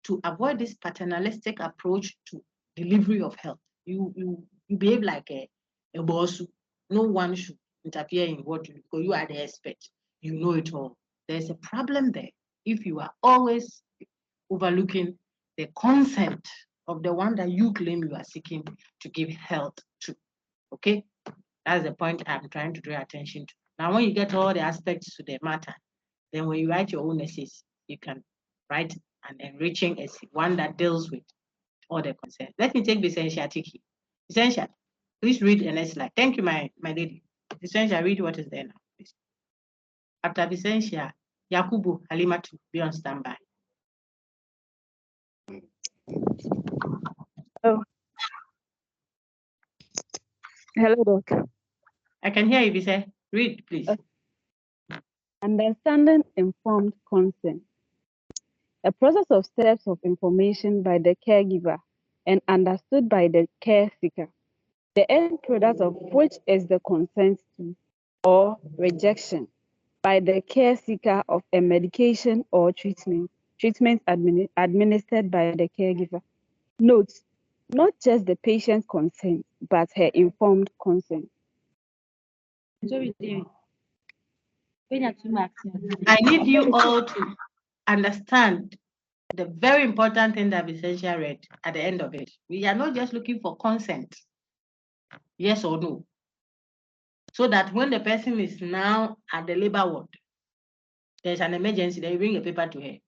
to avoid this paternalistic approach to delivery of health. You behave like a boss. No one should interfere in what you do because you are the expert. You know it all. There's a problem there if you are always overlooking the consent of the one that you claim you are seeking to give health to. Okay? That's the point I'm trying to draw attention to. Now, when you get all the aspects to the matter, then when you write your own essays, you can write an enriching essay, one that deals with all the concerns. Let me take Vicentia Tiki. Vicentia, please read the next slide. Thank you, my lady. Vicentia, read what is there now, please. After Vicentia, Yakubu Halimatu, be on standby. Oh. Hello, Doc. I can hear you, Vice. Read, please. Understanding informed consent. A process of steps of information by the caregiver and understood by the care seeker, the end product of which is the consent to or rejection by the care seeker of a medication or treatment administered by the caregiver. Note, not just the patient's consent, but her informed consent. I need you all to understand the very important thing that Vicentia read at the end of it. We are not just looking for consent, yes or no. So that when the person is now at the labor ward, there's an emergency, they bring a paper to her.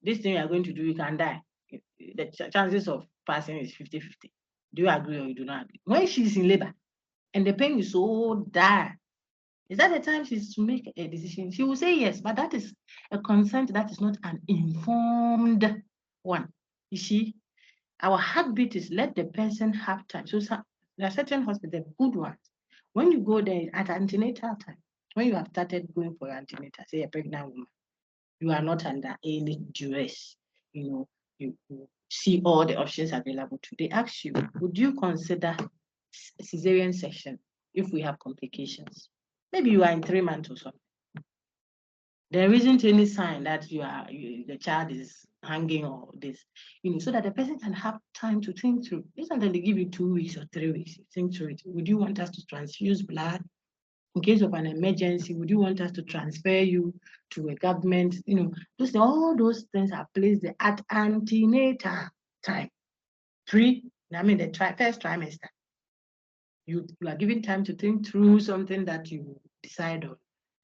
This thing you are going to do, you can die. The chances of passing is 50-50. Do you agree or you do not agree? When she's in labor and the pain is so dire, is that the time she's to make a decision? She will say yes, but that is a consent that is not an informed one. You see, our heartbeat is let the person have time. So there are certain hospitals, good ones. When you go there at antenatal time, when you have started going for your antenatal, say a pregnant woman, you are not under any duress. You know, you see all the options available to. They ask you, would you consider cesarean section if we have complications? Maybe you are in 3 months or something. There isn't any sign that the child is hanging or this, so that the person can have time to think through. It's not that they give you 2 weeks or 3 weeks. Think through it. Would you want us to transfuse blood in case of an emergency? Would you want us to transfer you to a government? All those things are placed at antenatal time. The first trimester. You are given time to think through something that you decide on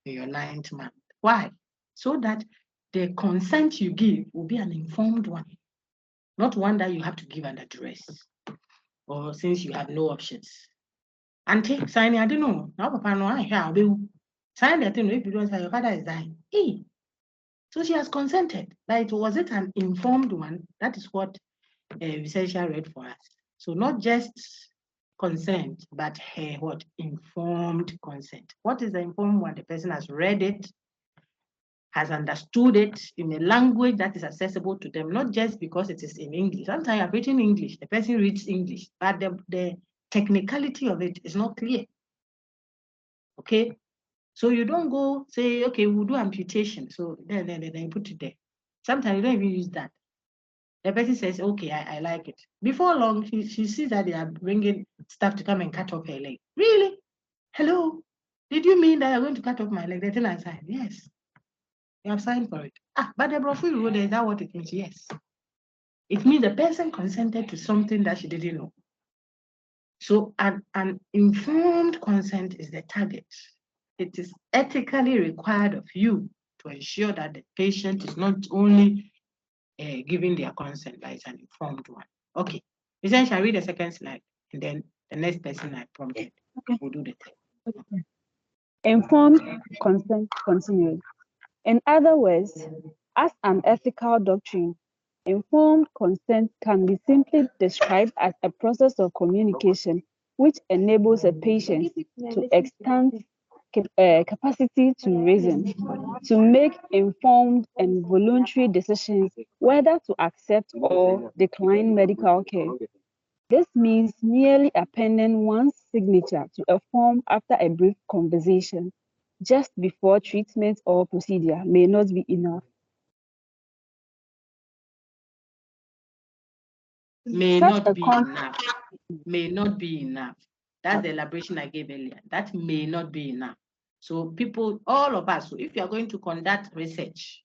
in your 9th month. Why? So that the consent you give will be an informed one, not one that you have to give under duress or since you have no options. Auntie, sign, I don't know. Now, Papa, no, I hear. Sign the thing if you don't say your father is dying. Hey. So she has consented. Right? Was it an informed one? That is what Vicentia read for us. So not just consent, but her what? Informed consent. What is the informed one? The person has read it, has understood it in a language that is accessible to them, not just because it is in English. Sometimes I've written English, the person reads English, but the technicality of it is not clear. Okay? So you don't go say, okay, we'll do amputation. So then you put it there. Sometimes you don't even use that. The person says, okay, I like it. Before long, she sees that they are bringing staff to come and cut off her leg. Really? Hello? Did you mean that you're going to cut off my leg? The thing I said, yes. You have signed for it. But the brochure you wrote, is that what it means? Yes. It means the person consented to something that she didn't know. So an informed consent is the target. It is ethically required of you to ensure that the patient is not only giving their consent, but it's an informed one. Okay. Essentially, I read the second slide, and then the next person I prompted will do the thing. Okay. Informed consent continued. In other words, as an ethical doctrine, informed consent can be simply described as a process of communication which enables a patient to extend capacity to reason, to make informed and voluntary decisions whether to accept or decline medical care. This means merely appending one's signature to a form after a brief conversation just before treatment or procedure may not be enough. May not be enough. May not be enough. That's the elaboration I gave earlier. That may not be enough. So people, all of us, so if you are going to conduct research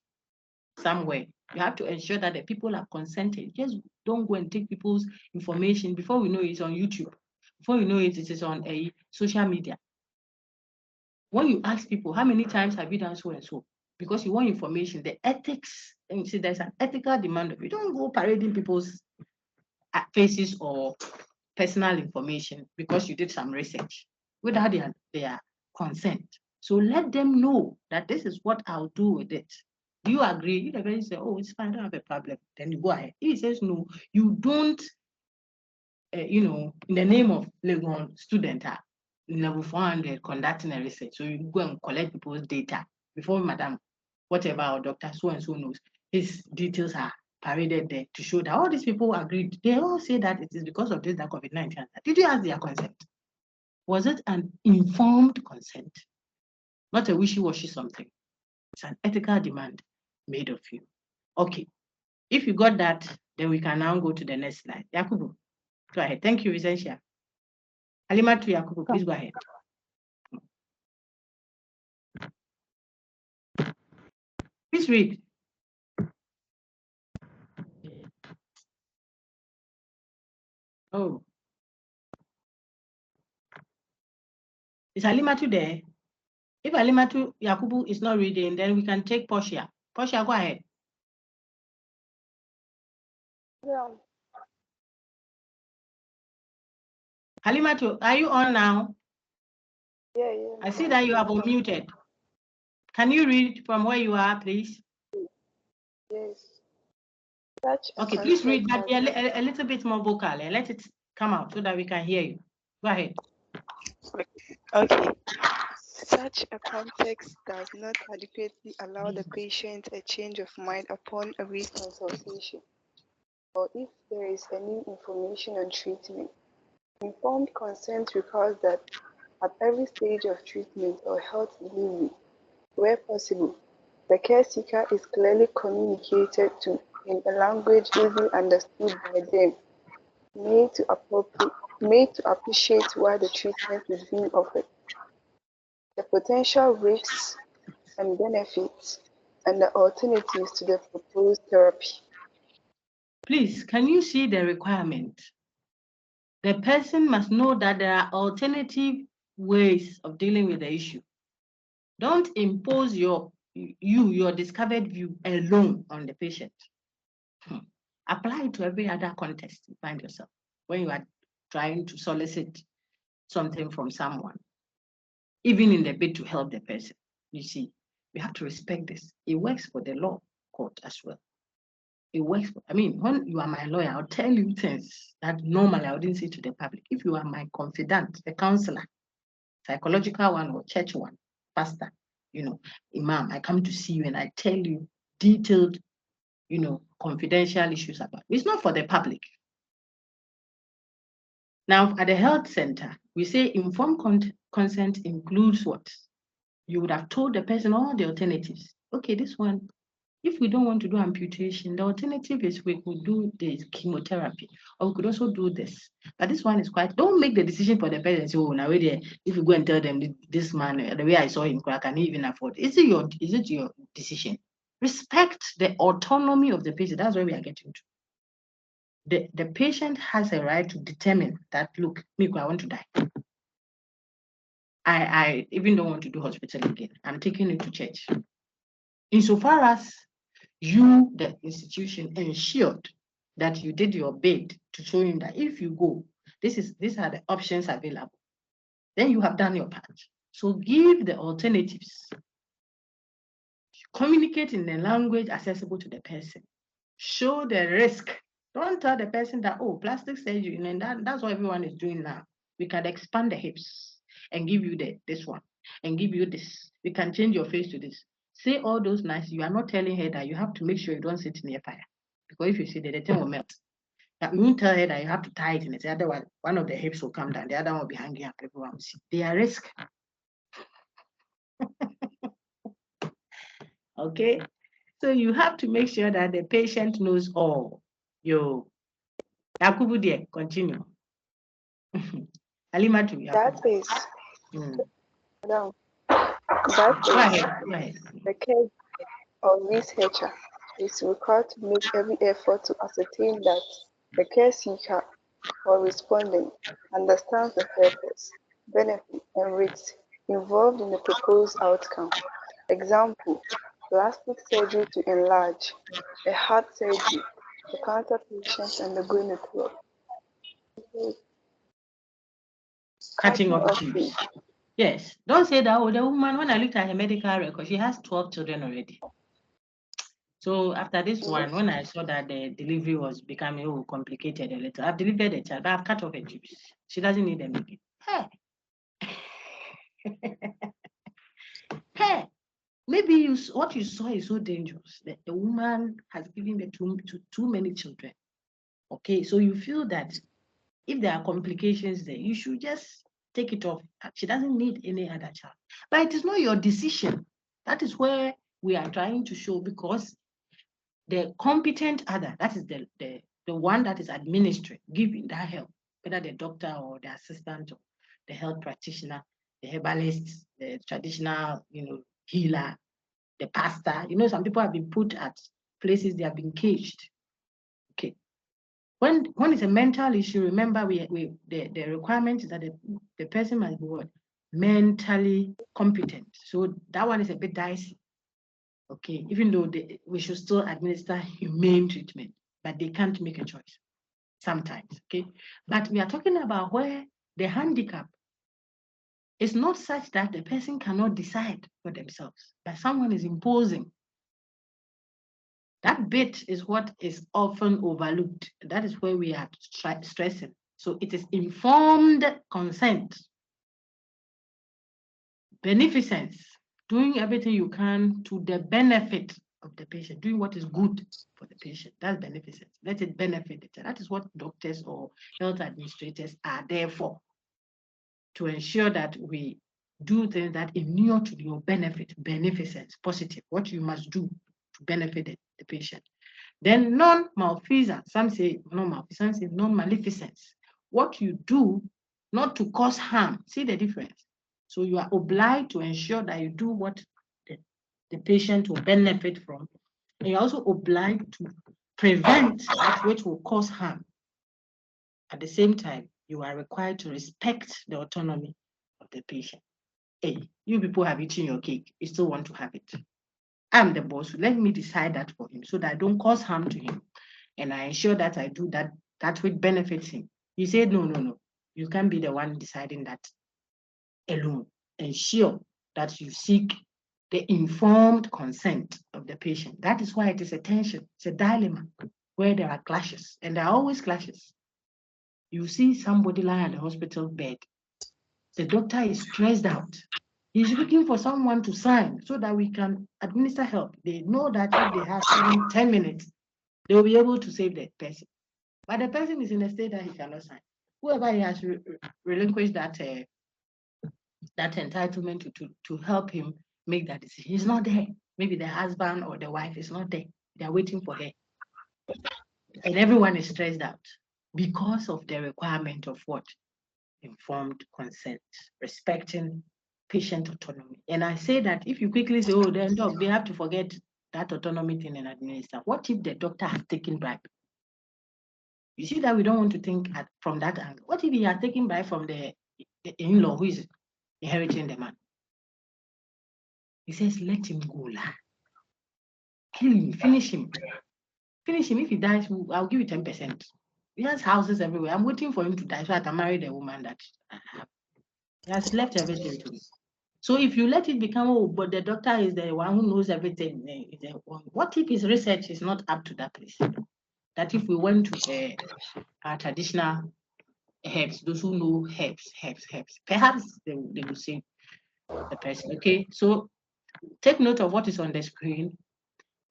somewhere, you have to ensure that the people are consented. Just don't go and take people's information. Before we know it's on YouTube. Before you know it, it is on a social media. When you ask people, how many times have you done so and so? Because you want information, the ethics, and you see there's an ethical demand of you. Don't go parading people's faces or personal information because you did some research without their consent. So let them know that this is what I'll do with it. Do you agree? If the person says, oh, it's fine, I don't have a problem, then you go ahead. If he says no, you don't, in the name of legal student, level 400 conducting a research. So you go and collect people's data before madam, whatever, or doctor so-and-so knows, his details are paraded there to show that all these people agreed. They all say that it is because of this that COVID-19. Did you ask their consent? Was it an informed consent? Not a wishy-washy something. It's an ethical demand made of you. Okay. If you got that, then we can now go to the next slide. Yakubu, go ahead. Thank you, Vicentia. Halimatu Yakubu, please go ahead. Please read. Oh. Is Halimatu there? If Halimatu Yakubu is not reading, then we can take Portia. Portia, go ahead. Yeah. Halimatu, are you on now? Yeah. I see that you have unmuted. Can you read from where you are, please? Yes. Okay, please read, but be a little bit more vocal and let it come out so that we can hear you. Go ahead. Okay. Such a context does not adequately allow the patient a change of mind upon a reconsultation, or if there is any information on treatment. Informed consent requires that at every stage of treatment or health delivery, where possible, the care seeker is clearly communicated to in a language easily understood by them, made to appreciate why the treatment is being offered, the potential risks and benefits, and the alternatives to the proposed therapy. Please, can you see the requirement? The person must know that there are alternative ways of dealing with the issue. Don't impose your discovered view alone on the patient. Apply it to every other context you find yourself when you are trying to solicit something from someone, even in the bid to help the person. You see, we have to respect this. It works for the law court as well. It works. When you are my lawyer, I'll tell you things that normally I wouldn't say to the public. If you are my confidant, a counselor, psychological one or church one, pastor, imam, I come to see you and I tell you detailed, confidential issues about it. It's not for the public. Now, at the health center, we say informed consent includes what? You would have told the person all the alternatives. Okay, this one, if we don't want to do amputation, the alternative is we could do the chemotherapy, or we could also do this. But this one is don't make the decision for the parents. Oh, now if you go and tell them this man, the way I saw him, can he even afford? Is it your decision? Respect the autonomy of the patient. That's where we are getting to. The patient has a right to determine that, look, Miku, I want to die. I even don't want to do hospital again. I'm taking you to church. Insofar as you, the institution, ensured that you did your bit to show him that if you go, these are the options available, then you have done your part. So give the alternatives. Communicate in a language accessible to the person. Show the risk. Don't tell the person that, oh, plastic surgery, and that's what everyone is doing now. We can expand the hips and give you this one and give you this. We can change your face to this. Say all those nice. You are not telling her that you have to make sure you don't sit near fire. Because if you see that, the thing will melt. That you won't tell her that you have to tighten it. Otherwise, one of the hips will come down. The other one will be hanging up. Everyone will see. They are risk. Okay? So you have to make sure that the patient knows all. Yakubu dear, continue. Alimatu, That is, no, that is, go ahead. the care of researcher is required to make every effort to ascertain that the care seeker or respondent understands the purpose, benefit, and risks involved in the proposed outcome. Example, plastic surgery to enlarge, a heart surgery, the cancer patient, and the gynecology. Cutting off tubes. Yes. Don't say that, oh, the woman, when I looked at her medical record, she has 12 children already. So after this one, when I saw that the delivery was becoming complicated a little, I've delivered a child, but I've cut off her tubes. She doesn't need them again. Hey, maybe what you saw is so dangerous that the woman has given birth to too many children. Okay, so you feel that if there are complications there, you should just take it off. She doesn't need any other child. But it is not your decision. That is where we are trying to show, because the competent other, that is the one that is administering, giving that help, whether the doctor or the assistant or the health practitioner, the herbalist, the traditional, healer, the pastor. Some people have been put at places they have been caged. Okay. When it's a mental issue, remember the requirement is that the person must be what? Mentally competent. So that one is a bit dicey. Okay, even though we should still administer humane treatment, but they can't make a choice sometimes. Okay, but we are talking about where the handicap is not such that the person cannot decide for themselves, but someone is imposing. That bit is what is often overlooked. That is where we are stressing. So it is informed consent. Beneficence, doing everything you can to the benefit of the patient, doing what is good for the patient. That's beneficence. Let it benefit the child. That is what doctors or health administrators are there for, to ensure that we do things that inure to your benefit. Beneficence, positive, what you must do to benefit the patient. Then non-malfeasance, some say non-malfeasance, some say non-maleficence. What you do not to cause harm. See the difference. So you are obliged to ensure that you do what the patient will benefit from. And you're also obliged to prevent that which will cause harm. At the same time, you are required to respect the autonomy of the patient. Hey, you people have eaten your cake. You still want to have it. I'm the boss. Let me decide that for him so that I don't cause harm to him. And I ensure that I do that which benefits him. You said, no. You can't be the one deciding that alone. Ensure that you seek the informed consent of the patient. That is why it is a tension. It's a dilemma where there are clashes. And there are always clashes. You see somebody lying at the hospital bed. The doctor is stressed out. He's looking for someone to sign so that we can administer help. They know that if they have 10 minutes, they will be able to save the person. But the person is in a state that he cannot sign. Whoever he has relinquished that entitlement to help him make that decision, he's not there. Maybe the husband or the wife is not there. They're waiting for her. And everyone is stressed out because of the requirement of what? Informed consent, respecting patient autonomy. And I say that if you quickly say, oh, then doc, they have to forget that autonomy thing and administer. What if the doctor has taken bribe? You see that we don't want to think from that angle. What if he has taken bribe from the in-law who is inheriting the man? He says, let him go. Kill him, finish him. Finish him. If he dies, I'll give you 10%. He has houses everywhere. I'm waiting for him to die so I can marry the woman that I have. He has left everything to me. So if you let it become, oh, but the doctor is the one who knows everything, what if his research is not up to that place? That if we went to our traditional herbs, those who know herbs, perhaps they will save the person. Okay, so take note of what is on the screen.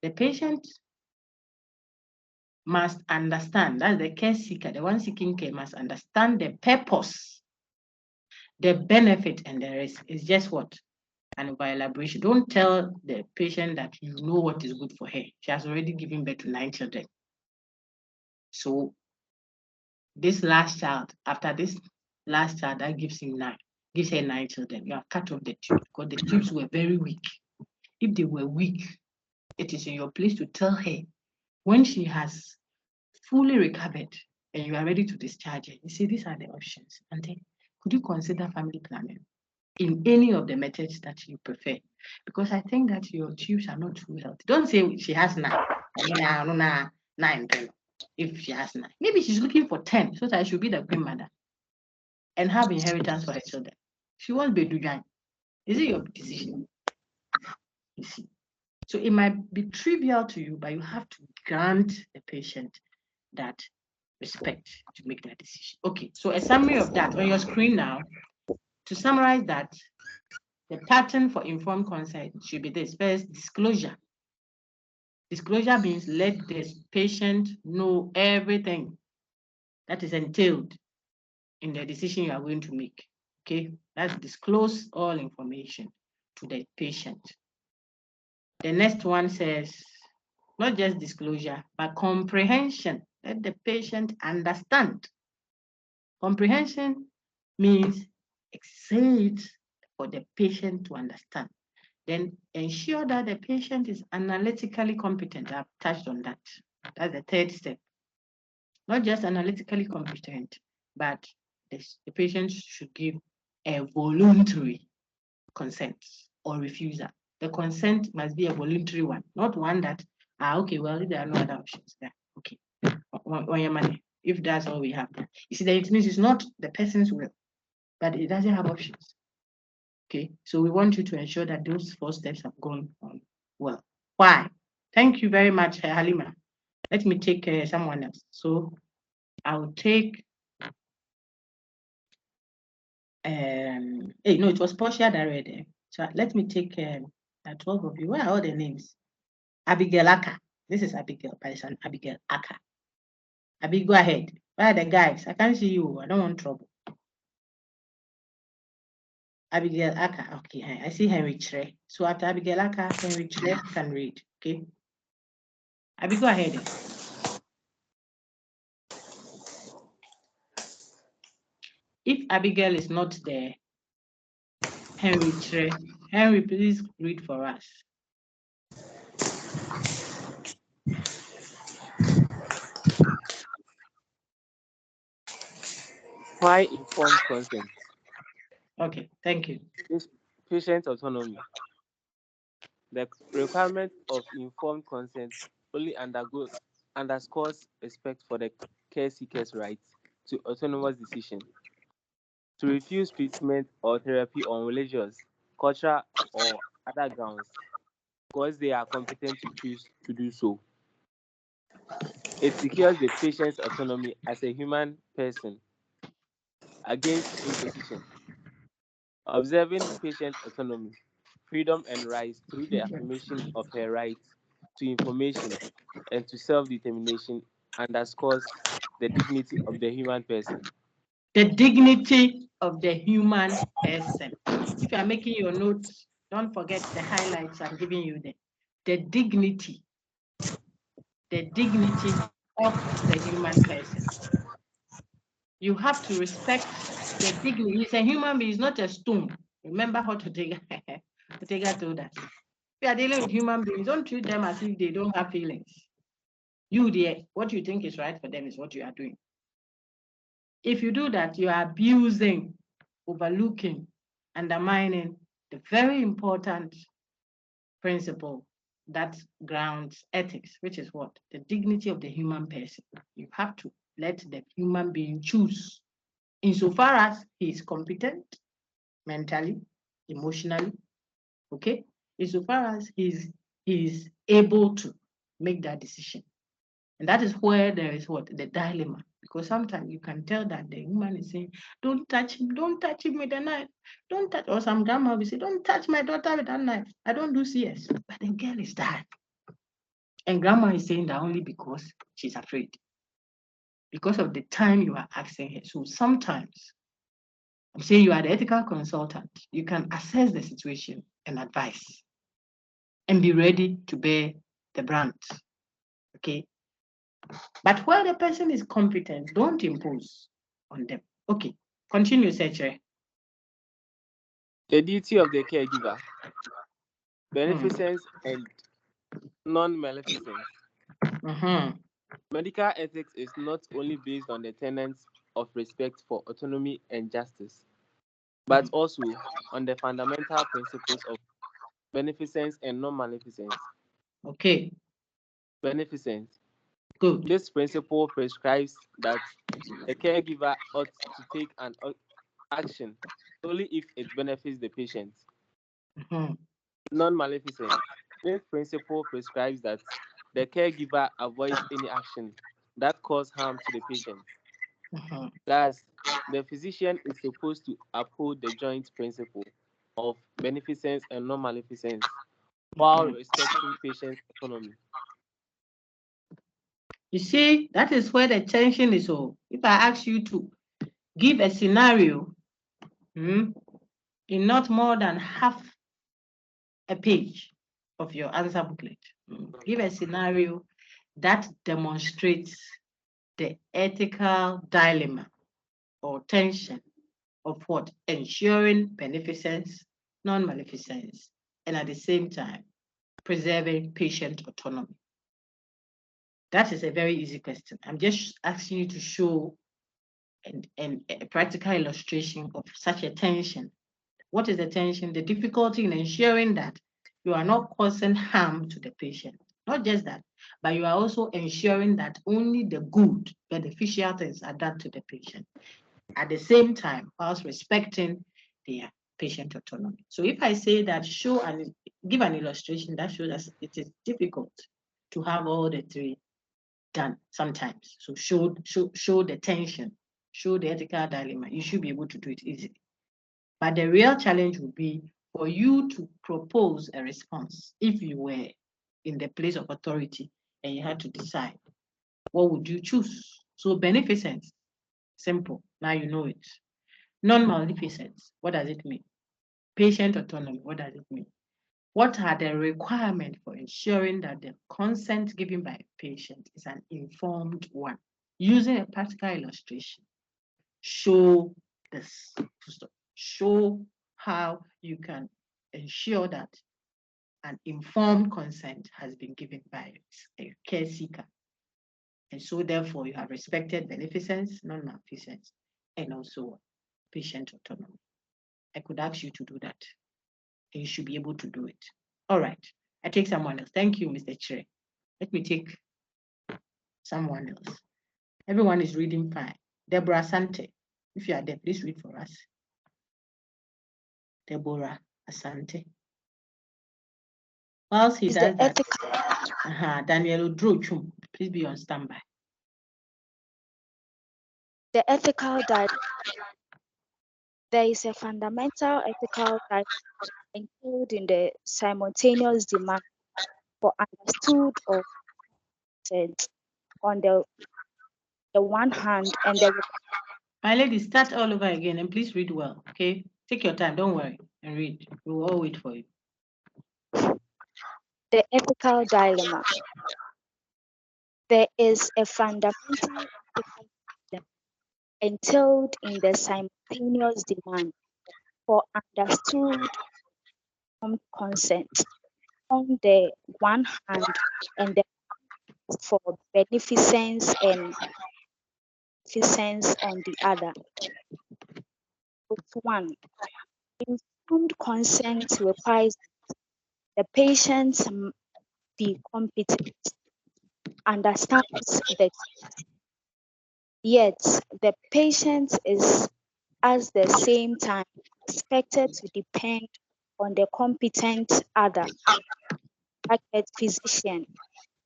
The patient must understand, that's the care seeker, the one seeking care must understand the purpose, the benefit, and the risk. Is just what? An over-elaboration. Don't tell the patient that you know what is good for her. She has already given birth to 9 children. So this last child, after this last child, that gives her 9 children. You have cut off the tube because the tubes were very weak. If they were weak, it is in your place to tell her when she has fully recovered and you are ready to discharge her. You see, these are the options. And then, could you consider family planning in any of the methods that you prefer? Because I think that your tubes are not too healthy. Don't say she has 9. I mean, 9. If she has 9, maybe she's looking for 10 so that she'll be the queen mother and have inheritance for her children. She wants Bedujan. Is it your decision? You see. So it might be trivial to you, but you have to grant the patient that respect to make that decision. Okay, so a summary of that on your screen now. To summarize that, the pattern for informed consent should be this. First, disclosure. Disclosure means let the patient know everything that is entailed in the decision you are going to make. Okay, that's disclose all information to the patient. The next one says, not just disclosure, but comprehension. Let the patient understand. Comprehension means say it for the patient to understand. Then ensure that the patient is analytically competent. I've touched on that. That's the third step. Not just analytically competent, but the patient should give a voluntary consent or refusal. The consent must be a voluntary one, not one that, okay, well, there are no other options there. Okay, on your money, if that's all we have. You see, that it means it's not the person's will, but it doesn't have options. Okay, so we want you to ensure that those 4 steps have gone on well. Why? Thank you very much, Halima. Let me take someone else. So I'll take, hey, no, it was Portia that read it. So let me take 12 of you. Where are all the names? Abigail Aka. This is Abigail, but it's an Abigail Aka. Abi, go ahead. Where are the guys? I can't see you. I don't want trouble. Abigail Aka. Okay, I see Henry Tre. So after Abigail Aka, Henry Tre can read. Okay. Abi, go ahead. If Abigail is not there, Henry Tre. Henry, please read for us. Why informed consent? Okay, thank you. Patient autonomy. The requirement of informed consent only underscores respect for the care seeker's right to autonomous decision. To refuse treatment or therapy on religious, cultural, or other grounds because they are competent to choose to do so. It secures the patient's autonomy as a human person against imposition. Observing patient autonomy, freedom, and rights through the affirmation of her right to information and to self-determination underscores the dignity of the human person. The dignity of the human person. If you are making your notes, don't forget the highlights I'm giving you there. The dignity of the human person. You have to respect the dignity. He's a human being, he's not a stone. Remember how Ortega told us. We are dealing with human beings. Don't treat them as if they don't have feelings. You, dear, what you think is right for them is what you are doing. If you do that, you are abusing, overlooking, undermining the very important principle that grounds ethics, which is what? The dignity of the human person. You have to let the human being choose insofar as he is competent mentally, emotionally, okay? Insofar as he's able to make that decision. And that is where there is what? The dilemma. Because sometimes you can tell that the human is saying, don't touch him with a knife. Don't touch, or some grandma will say, don't touch my daughter with that knife. I don't do CS. But the girl is dying. And grandma is saying that only because she's afraid. Because of the time you are asking her. So sometimes, I'm saying you are the ethical consultant. You can assess the situation and advise. And be ready to bear the brunt. Okay? But where the person is competent, don't impose on them. Okay, continue, Secretary. The duty of the caregiver, beneficence and non-maleficence. Medical ethics is not only based on the tenets of respect for autonomy and justice, but also on the fundamental principles of beneficence and non-maleficence. Okay. Beneficence. Good. This principle prescribes that the caregiver ought to take an action only if it benefits the patient. Non-maleficence. This principle prescribes that the caregiver avoids any action that causes harm to the patient. Thus, the physician is supposed to uphold the joint principle of beneficence and non-maleficence while respecting patient autonomy. You see, that is where the tension is. So if I ask you to give a scenario in not more than half a page of your answer booklet, give a scenario that demonstrates the ethical dilemma or tension of what? Ensuring beneficence, non-maleficence, and at the same time, preserving patient autonomy. That is a very easy question. I'm just asking you to show a practical illustration of such a tension. What is the tension? The difficulty in ensuring that you are not causing harm to the patient. Not just that, but you are also ensuring that only the good, beneficial things are done to the patient. At the same time, whilst respecting their patient autonomy. So if I say that give an illustration that shows us it is difficult to have all the three done sometimes. So show the tension, show the ethical dilemma. You should be able to do it easily. But the real challenge would be for you to propose a response if you were in the place of authority and you had to decide. What would you choose? So beneficence, simple. Now you know it. Non-maleficence, what does it mean? Patient autonomy, what does it mean? What are the requirements for ensuring that the consent given by a patient is an informed one? Using a practical illustration, show this. Show how you can ensure that an informed consent has been given by a care seeker. And so therefore you have respected beneficence, non-maleficence, and also patient autonomy. I could ask you to do that. And you should be able to do it. All right. I take someone else. Thank you, Mr. Chair. Let me take someone else. Everyone is reading fine. Deborah Asante. If you are there, please read for us. Deborah Asante. Whilst he does that, Daniel Odrochum, please be on standby. The ethical dilemma. There is a fundamental ethical dilemma including the simultaneous demand for understood or said on the one hand and the My lady, start all over again and please read well, okay? Take your time, don't worry, and read. We will all wait for you. The ethical dilemma. There is a fundamental ethical dilemma entailed in the simultaneous demand for understood consent on the one hand and the for beneficence and beneficence on the other. With one, informed consent requires the patient be competent, understands the yet the patient is at the same time expected to depend on the competent other, bracket physician,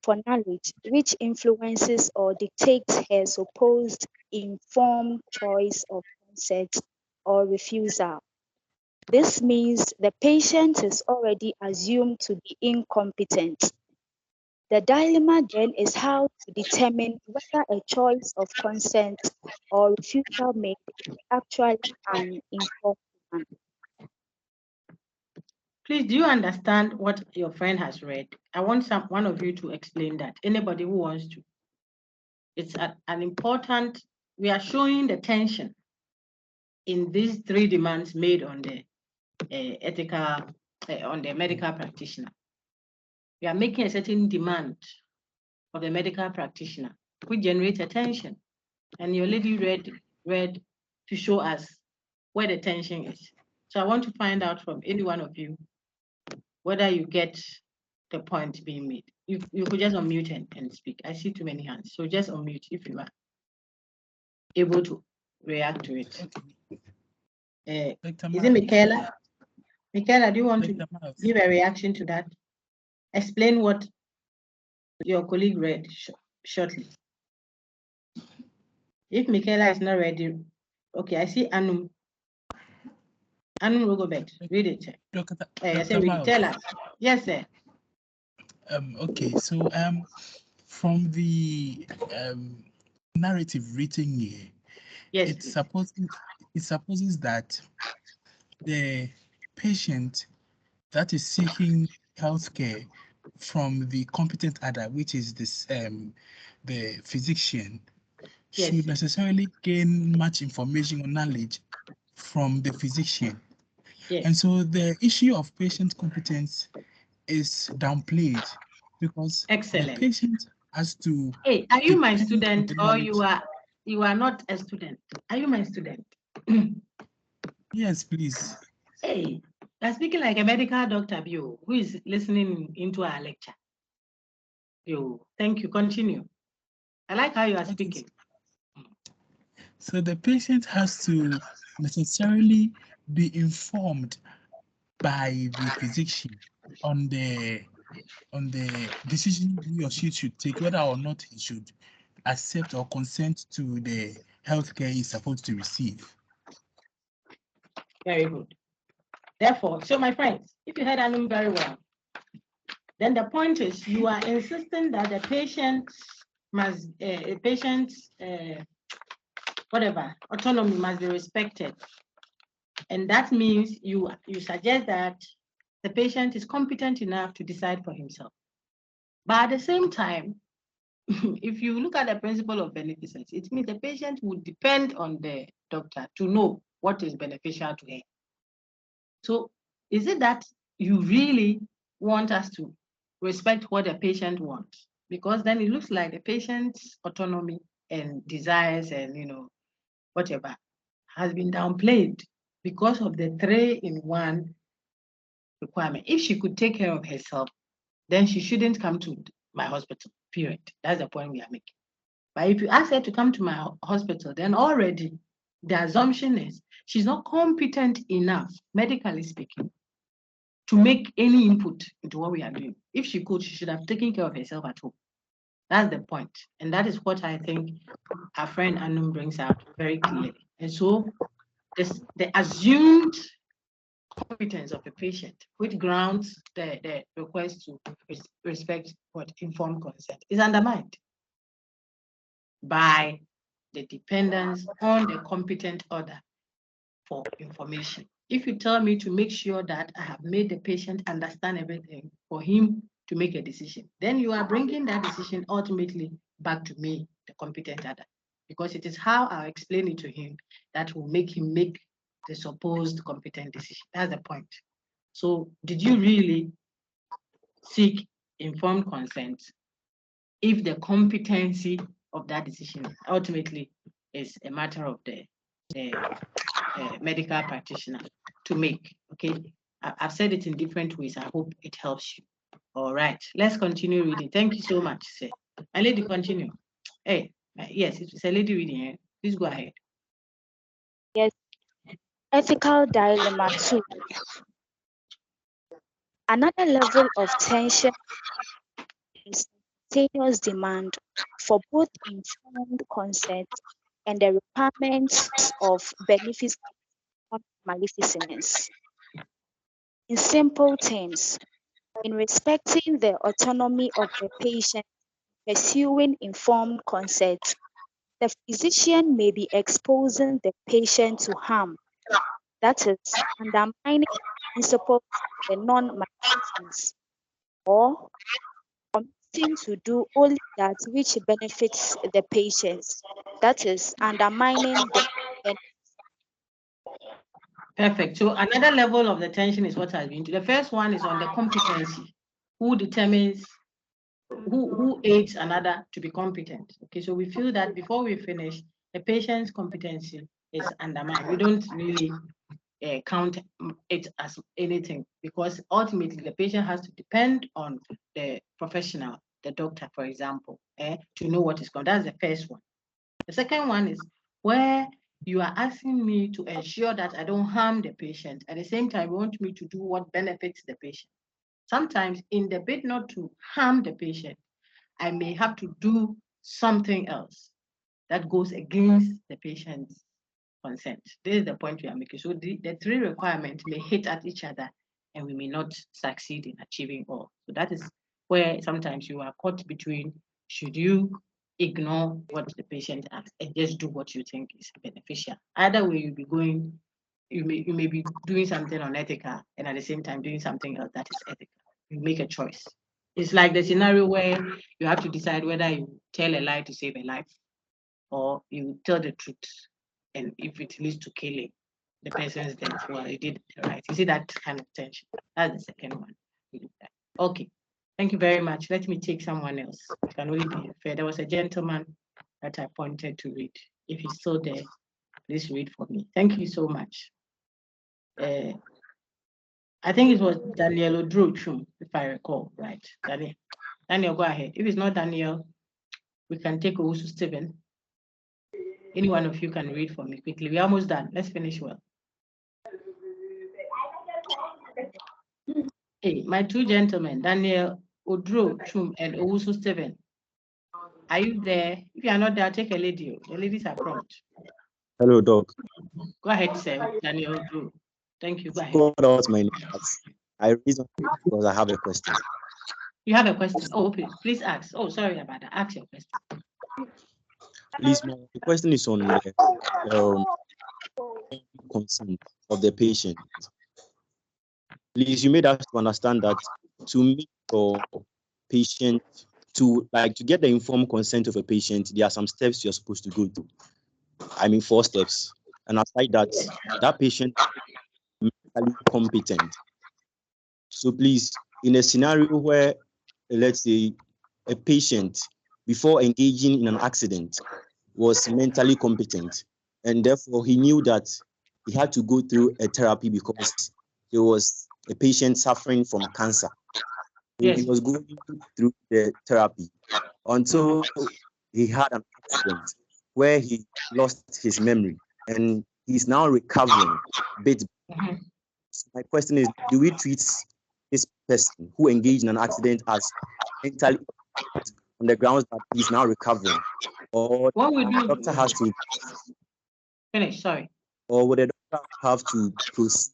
for knowledge, which influences or dictates her supposed informed choice of consent or refusal. This means the patient is already assumed to be incompetent. The dilemma then is how to determine whether a choice of consent or refusal made is actually an informed one. Please, do you understand what your friend has read? I want one of you to explain that. Anybody who wants to. It's an important, we are showing the tension in these three demands made on the on the medical practitioner. We are making a certain demand of the medical practitioner, which generates a tension. And your lady read to show us where the tension is. So I want to find out from any one of you whether you get the point being made. You could just unmute and speak. I see too many hands. So just unmute if you are able to react to it. Is it Michaela? Michaela, do you want to give a reaction to that? Explain what your colleague read shortly. If Michaela is not ready, okay, I see Anum. Anum Rogobert, read it. I say read it. Tell us. Yes, sir. Okay, so from the narrative written here, yes, it supposes that the patient that is seeking healthcare from the competent other, which is this the physician, should necessarily gain much information or knowledge from the physician. Yes. And so the issue of patient competence is downplayed because excellent. The patient has to. Hey, are you my student or you are not a student? Are you my student? Yes, please. Hey, you're speaking like a medical doctor, who is listening into our lecture. Thank you. Continue. I like how you are speaking. So the patient has to necessarily be informed by the physician on the decision he or she should take, whether or not he should accept or consent to the healthcare he's supposed to receive. Very good. Therefore, so my friends, if you heard Anum very well, then the point is you are insisting that the patient must, whatever, autonomy must be respected. And that means you suggest that the patient is competent enough to decide for himself. But at the same time, if you look at the principle of beneficence, it means the patient would depend on the doctor to know what is beneficial to him. So is it that you really want us to respect what the patient wants? Because then it looks like the patient's autonomy and desires and whatever has been downplayed because of the 3-in-1 requirement. If she could take care of herself, then she shouldn't come to my hospital, period. That's the point we are making. But if you ask her to come to my hospital, then already the assumption is she's not competent enough, medically speaking, to make any input into what we are doing. If she could, she should have taken care of herself at home. That's the point. And that is what I think our friend Anum brings out very clearly. And so the assumed competence of a patient, which grounds the request to respect what informed consent, is undermined by the dependence on the competent order for information. If you tell me to make sure that I have made the patient understand everything for him to make a decision, then you are bringing that decision ultimately back to me, the competent order, because it is how I explain it to him that will make him make the supposed competent decision. That's the point. So did you really seek informed consent if the competency of that decision ultimately is a matter of the medical practitioner to make. Okay, I've said it in different ways. I hope it helps you. All right, let's continue reading. Thank you so much, sir. My lady, continue. Hey, yes, it's a lady reading here. Please go ahead. Yes, ethical dilemma 2. Another level of tension is simultaneous demand for both informed consent and the requirements of beneficence and maleficence. In simple terms, in respecting the autonomy of the patient pursuing informed consent, the physician may be exposing the patient to harm, that is, undermining principles of the non-maleficence, or committing to do only that which benefits the patient, that is, undermining the Perfect. So another level of the tension is what I've been to. The first one is on the competency. Who determines, who aids another to be competent? Okay, so we feel that before we finish, the patient's competency is undermined. We don't really count it as anything, because ultimately the patient has to depend on the professional, the doctor, for example, to know what is going on. That's the first one. The second one is where you are asking me to ensure that I don't harm the patient. At the same time, you want me to do what benefits the patient. Sometimes in the bid not to harm the patient, I may have to do something else that goes against the patient's consent. This is the point we are making. So the three requirements may hit at each other and we may not succeed in achieving all. So that is where sometimes you are caught between, should you ignore what the patient asks and just do what you think is beneficial? Either way, you'll be going, you may be doing something unethical and at the same time doing something else that is ethical. You make a choice. It's like the scenario where you have to decide whether you tell a lie to save a life or you tell the truth, and if it leads to killing the person's death, well, you did it right. You see that kind of tension. That's the second one. Okay, thank you very much. Let me take someone else. It can only be fair. There was a gentleman that I pointed to read. If he's still there, please read for me. Thank you so much. I think it was Daniel Odrochum, if I recall, right? Daniel, go ahead. If it's not Daniel, we can take Owusu Stephen. Any one of you can read for me quickly. We're almost done. Let's finish well. Hey, my two gentlemen, Daniel Odrochum and Owusu Stephen. Are you there? If you are not there, I'll take a lady. The ladies are prompt. Hello, Doc. Go ahead, sir. Daniel Odro. Thank you. Go ahead. Called out my name. I reason because I have a question. You have a question? Oh, okay. Please ask. Oh, sorry about that. Ask your question. Please, my question is on the consent of the patient. Please, you made us to understand that to meet your patient, to get the informed consent of a patient, there are some steps you're supposed to go through. I mean, 4 steps. And aside that, that patient is mentally competent. So please, in a scenario where, let's say, a patient, before engaging in an accident, was mentally competent, and therefore he knew that he had to go through a therapy because he was a patient suffering from cancer. Yes. He was going through the therapy until he had an accident where he lost his memory and he's now recovering bit. So my question is, do we treat this person who engaged in an accident as mentally on the grounds that he's now recovering, or the doctor has to finish? Sorry. Or would the doctor have to proceed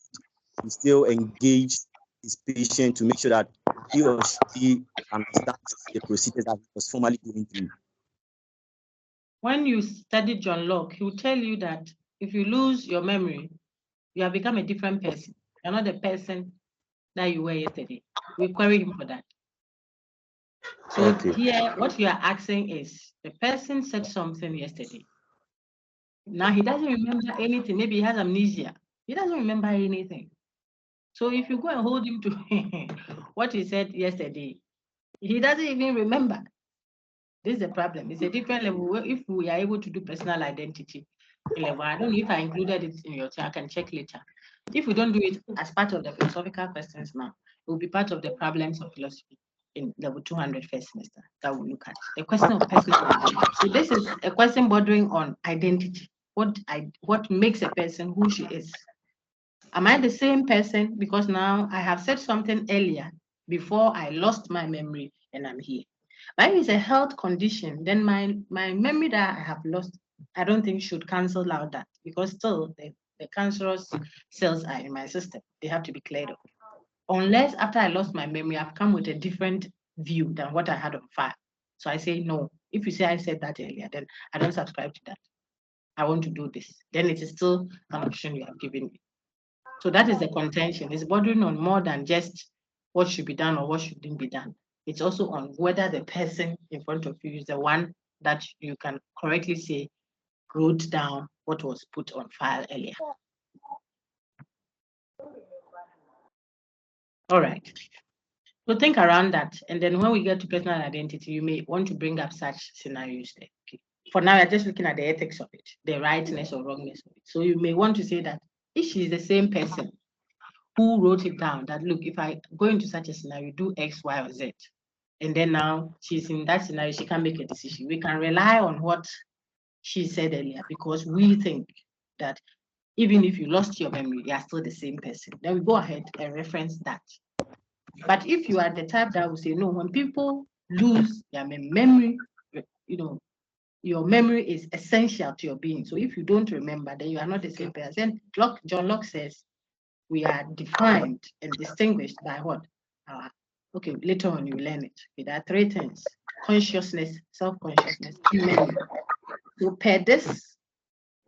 to still engage his patient to make sure that he or she understands the procedures that he was formerly going through? When you study John Locke, he will tell you that if you lose your memory, you have become a different person. You're not the person that you were yesterday. We query him for that. So here, what you are asking is, the person said something yesterday. Now he doesn't remember anything. Maybe he has amnesia. He doesn't remember anything. So if you go and hold him to what he said yesterday, he doesn't even remember. This is the problem. It's a different level. If we are able to do personal identity level, I don't know if I included it in your, I can check later. If we don't do it as part of the philosophical questions now, it will be part of the problems of philosophy in level 200 first semester that we'll look at. The question of personal identity. So this is a question bordering on identity. What makes a person who she is? Am I the same person? Because now I have said something earlier before I lost my memory and I'm here. But if it's a health condition, then my memory that I have lost, I don't think should cancel out that, because still the cancerous cells are in my system. They have to be cleared up. Unless after I lost my memory, I've come with a different view than what I had on file. So I say no. If you say I said that earlier, then I don't subscribe to that. I want to do this. Then it is still an option you have given me. So that is the contention. It's bordering on more than just what should be done or what shouldn't be done. It's also on whether the person in front of you is the one that you can correctly say wrote down what was put on file earlier. All right. So think around that. And then when we get to personal identity, you may want to bring up such scenarios there. Okay. For now, we're just looking at the ethics of it, the rightness or wrongness of it. So you may want to say that if she's the same person who wrote it down, that look, if I go into such a scenario, do X, Y, or Z, and then now she's in that scenario, she can make a decision. We can rely on what she said earlier, because we think that even if you lost your memory, you are still the same person. Then we go ahead and reference that. But if you are the type that will say, no, when people lose their memory, your memory is essential to your being. So if you don't remember, then you are not the same person. John Locke says, we are defined and distinguished by what? Okay, later on you will learn it. Okay, there are three things: consciousness, self-consciousness, and memory. So per this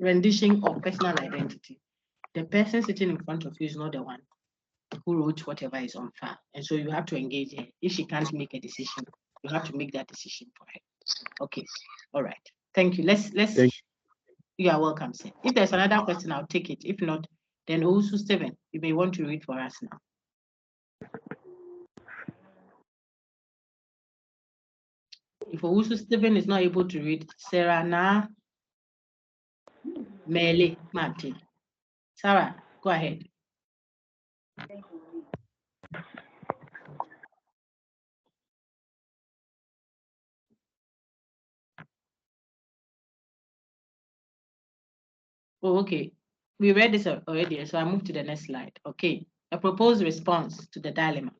rendition of personal identity, the person sitting in front of you is not the one who wrote whatever is on file. And so you have to engage her. If she can't make a decision, you have to make that decision for her. Okay, all right. Thank you. Let's you are welcome, sir. If there's another question, I'll take it. If not, then also Stephen, you may want to read for us now. If also Stephen is not able to read, Sarah na Mele Mate. Sarah, go ahead. Oh, okay. We read this already, so I move to the next slide. Okay. A proposed response to the dilemma.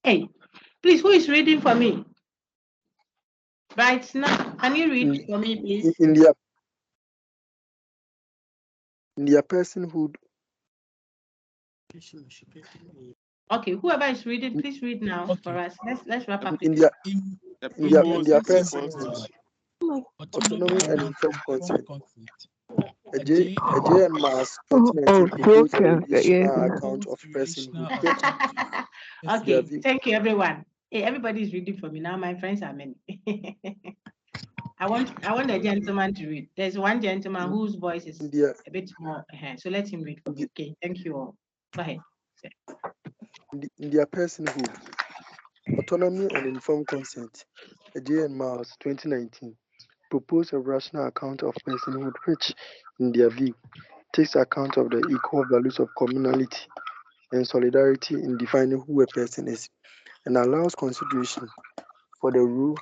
Hey, please, who is reading for me? Right now, can you read for me, please? In their personhood. Okay, whoever is reading, please read now for us. Let's wrap up. In their personhood, autonomy and informed consent. A J and Mars 2019 proposed a relational account of personhood. Okay, thank you, everyone. Hey, everybody is reading for me now. My friends are many. I want a gentleman to read. There's one gentleman whose voice is a bit more, so let him read for me. Okay, thank you all. Go ahead. In their personhood, autonomy and informed consent. A J and Mars 2019 proposed a rational account of personhood which, in their view, takes account of the equal values of communality and solidarity in defining who a person is, and allows consideration for the role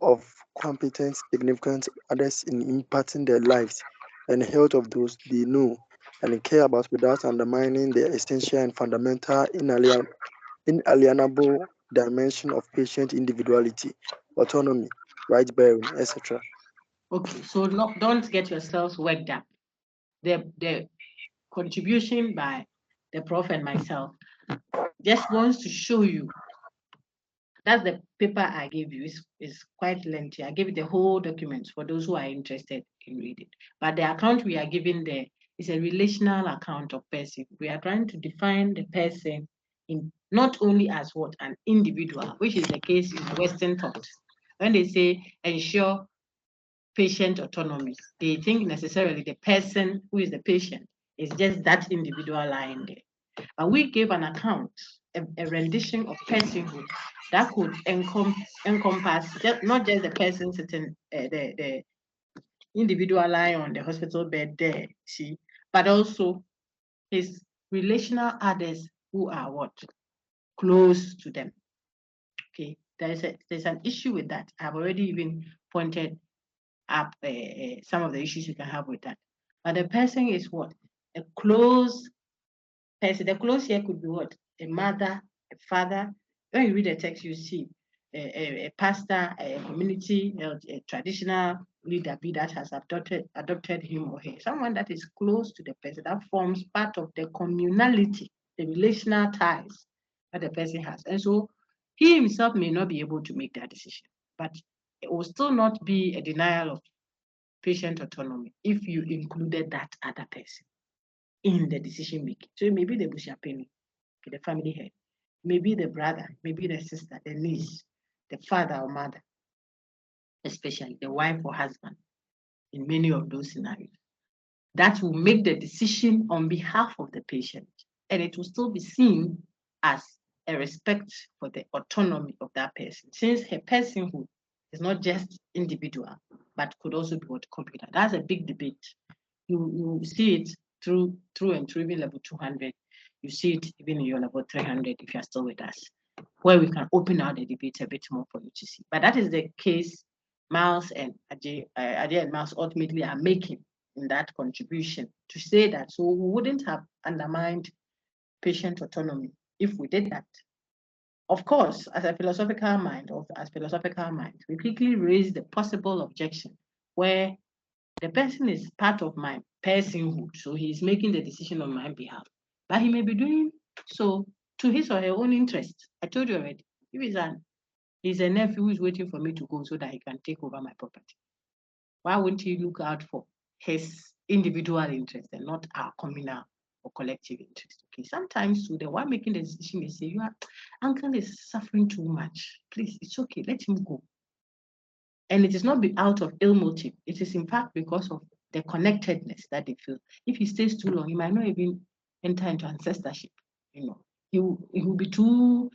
of competent, significant others in impacting their lives and the health of those they know and care about without undermining the essential and fundamental inalienable dimension of patient individuality, autonomy, right bearing, etc. Okay, so don't get yourselves worked up. The contribution by the prof and myself, just wants to show you. That's the paper I gave you. It's quite lengthy. I gave you the whole document for those who are interested in reading. But the account we are giving there is a relational account of person. We are trying to define the person in not only as what an individual, which is the case in the Western thought. When they say ensure patient autonomy, they think necessarily the person who is the patient is just that individual lying there. But we gave an account, a rendition of personhood that could encompass not just the person sitting, the individual lying on the hospital bed there, see, but also his relational others who are what? Close to them. Okay, there's an issue with that. I've already even pointed up some of the issues you can have with that. But the person is what? A close person. The close here could be what? A mother, a father. When you read the text, you see a pastor, a community, a traditional leader be that has adopted him or her. Someone that is close to the person, that forms part of the communality, the relational ties that the person has. And so he himself may not be able to make that decision, but it will still not be a denial of patient autonomy if you included that other person in the decision making. So maybe the bushapeni, the family head, maybe the brother, maybe the sister, the niece, the father or mother, especially the wife or husband, in many of those scenarios. That will make the decision on behalf of the patient, and it will still be seen as a respect for the autonomy of that person, since her personhood is not just individual, but could also be what computer. That's a big debate. You see it through and through even level 200. You see it even in your level 300 if you're still with us, where we can open out the debate a bit more for you to see. But that is the case Miles and Ajay and Miles ultimately are making in that contribution to say that. So we wouldn't have undermined patient autonomy if we did that. Of course, as philosophical minds, we quickly raise the possible objection where the person is part of my personhood, so he's making the decision on my behalf, but he may be doing so to his or her own interest. I told you already, if he's a nephew who is waiting for me to go so that he can take over my property, why wouldn't he look out for his individual interest and not our communal or collective interest? Okay, sometimes the one making the decision may say, uncle is suffering too much. Please, it's okay, let him go. And it is not out of ill motive. It is in fact because of the connectedness that they feel. If he stays too long, he might not even enter into ancestorship. He will be too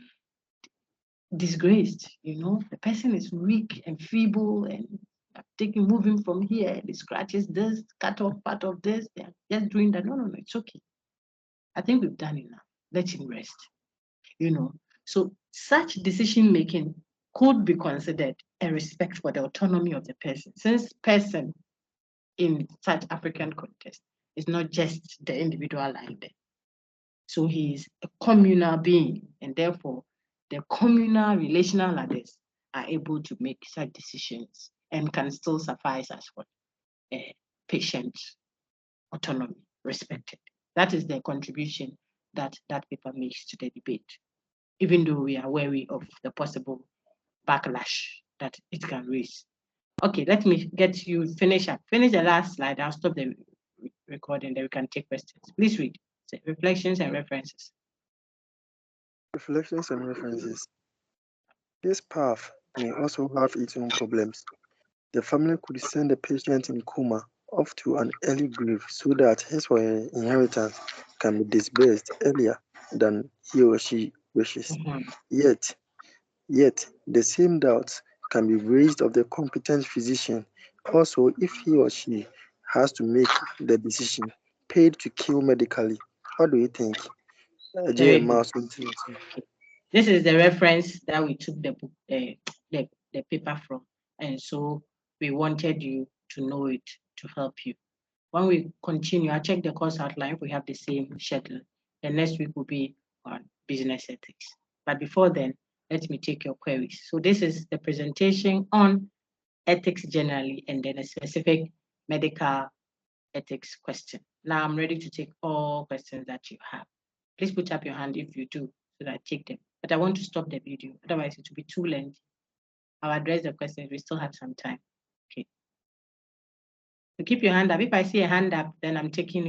disgraced. The person is weak and feeble and moving from here, the scratches this, cut off part of this, they're just doing that. No, it's okay. I think we've done enough. Let him rest. So such decision making could be considered a respect for the autonomy of the person, since person in such African context is not just the individual lying there. So he is a communal being, and therefore the communal relational others are able to make such decisions and can still suffice as what patient autonomy respected. That is the contribution that paper makes to the debate, even though we are wary of the possible backlash that it can raise. Okay, let me get you finish the last slide. I'll stop the recording, then we can take questions. Please read. Reflections and references. Reflections and references. This path may also have its own problems. The family could send the patient in coma off to an early grave so that his or her inheritance can be disbursed earlier than he or she wishes. Yet, the same doubts can be raised of the competent physician also if he or she has to make the decision paid to kill medically. What do you think? This is the reference that we took the book, the paper from, and so we wanted you to know it to help you. When we continue, I check the course outline. We have the same schedule. The next week will be on business ethics. But before then, let me take your queries. So this is the presentation on ethics generally, and then a specific medical ethics question. Now I'm ready to take all questions that you have. Please put up your hand if you do, so that I take them. But I want to stop the video, otherwise it will be too lengthy. I'll address the questions. We still have some time. Okay. So keep your hand up. If I see a hand up, then I'm taking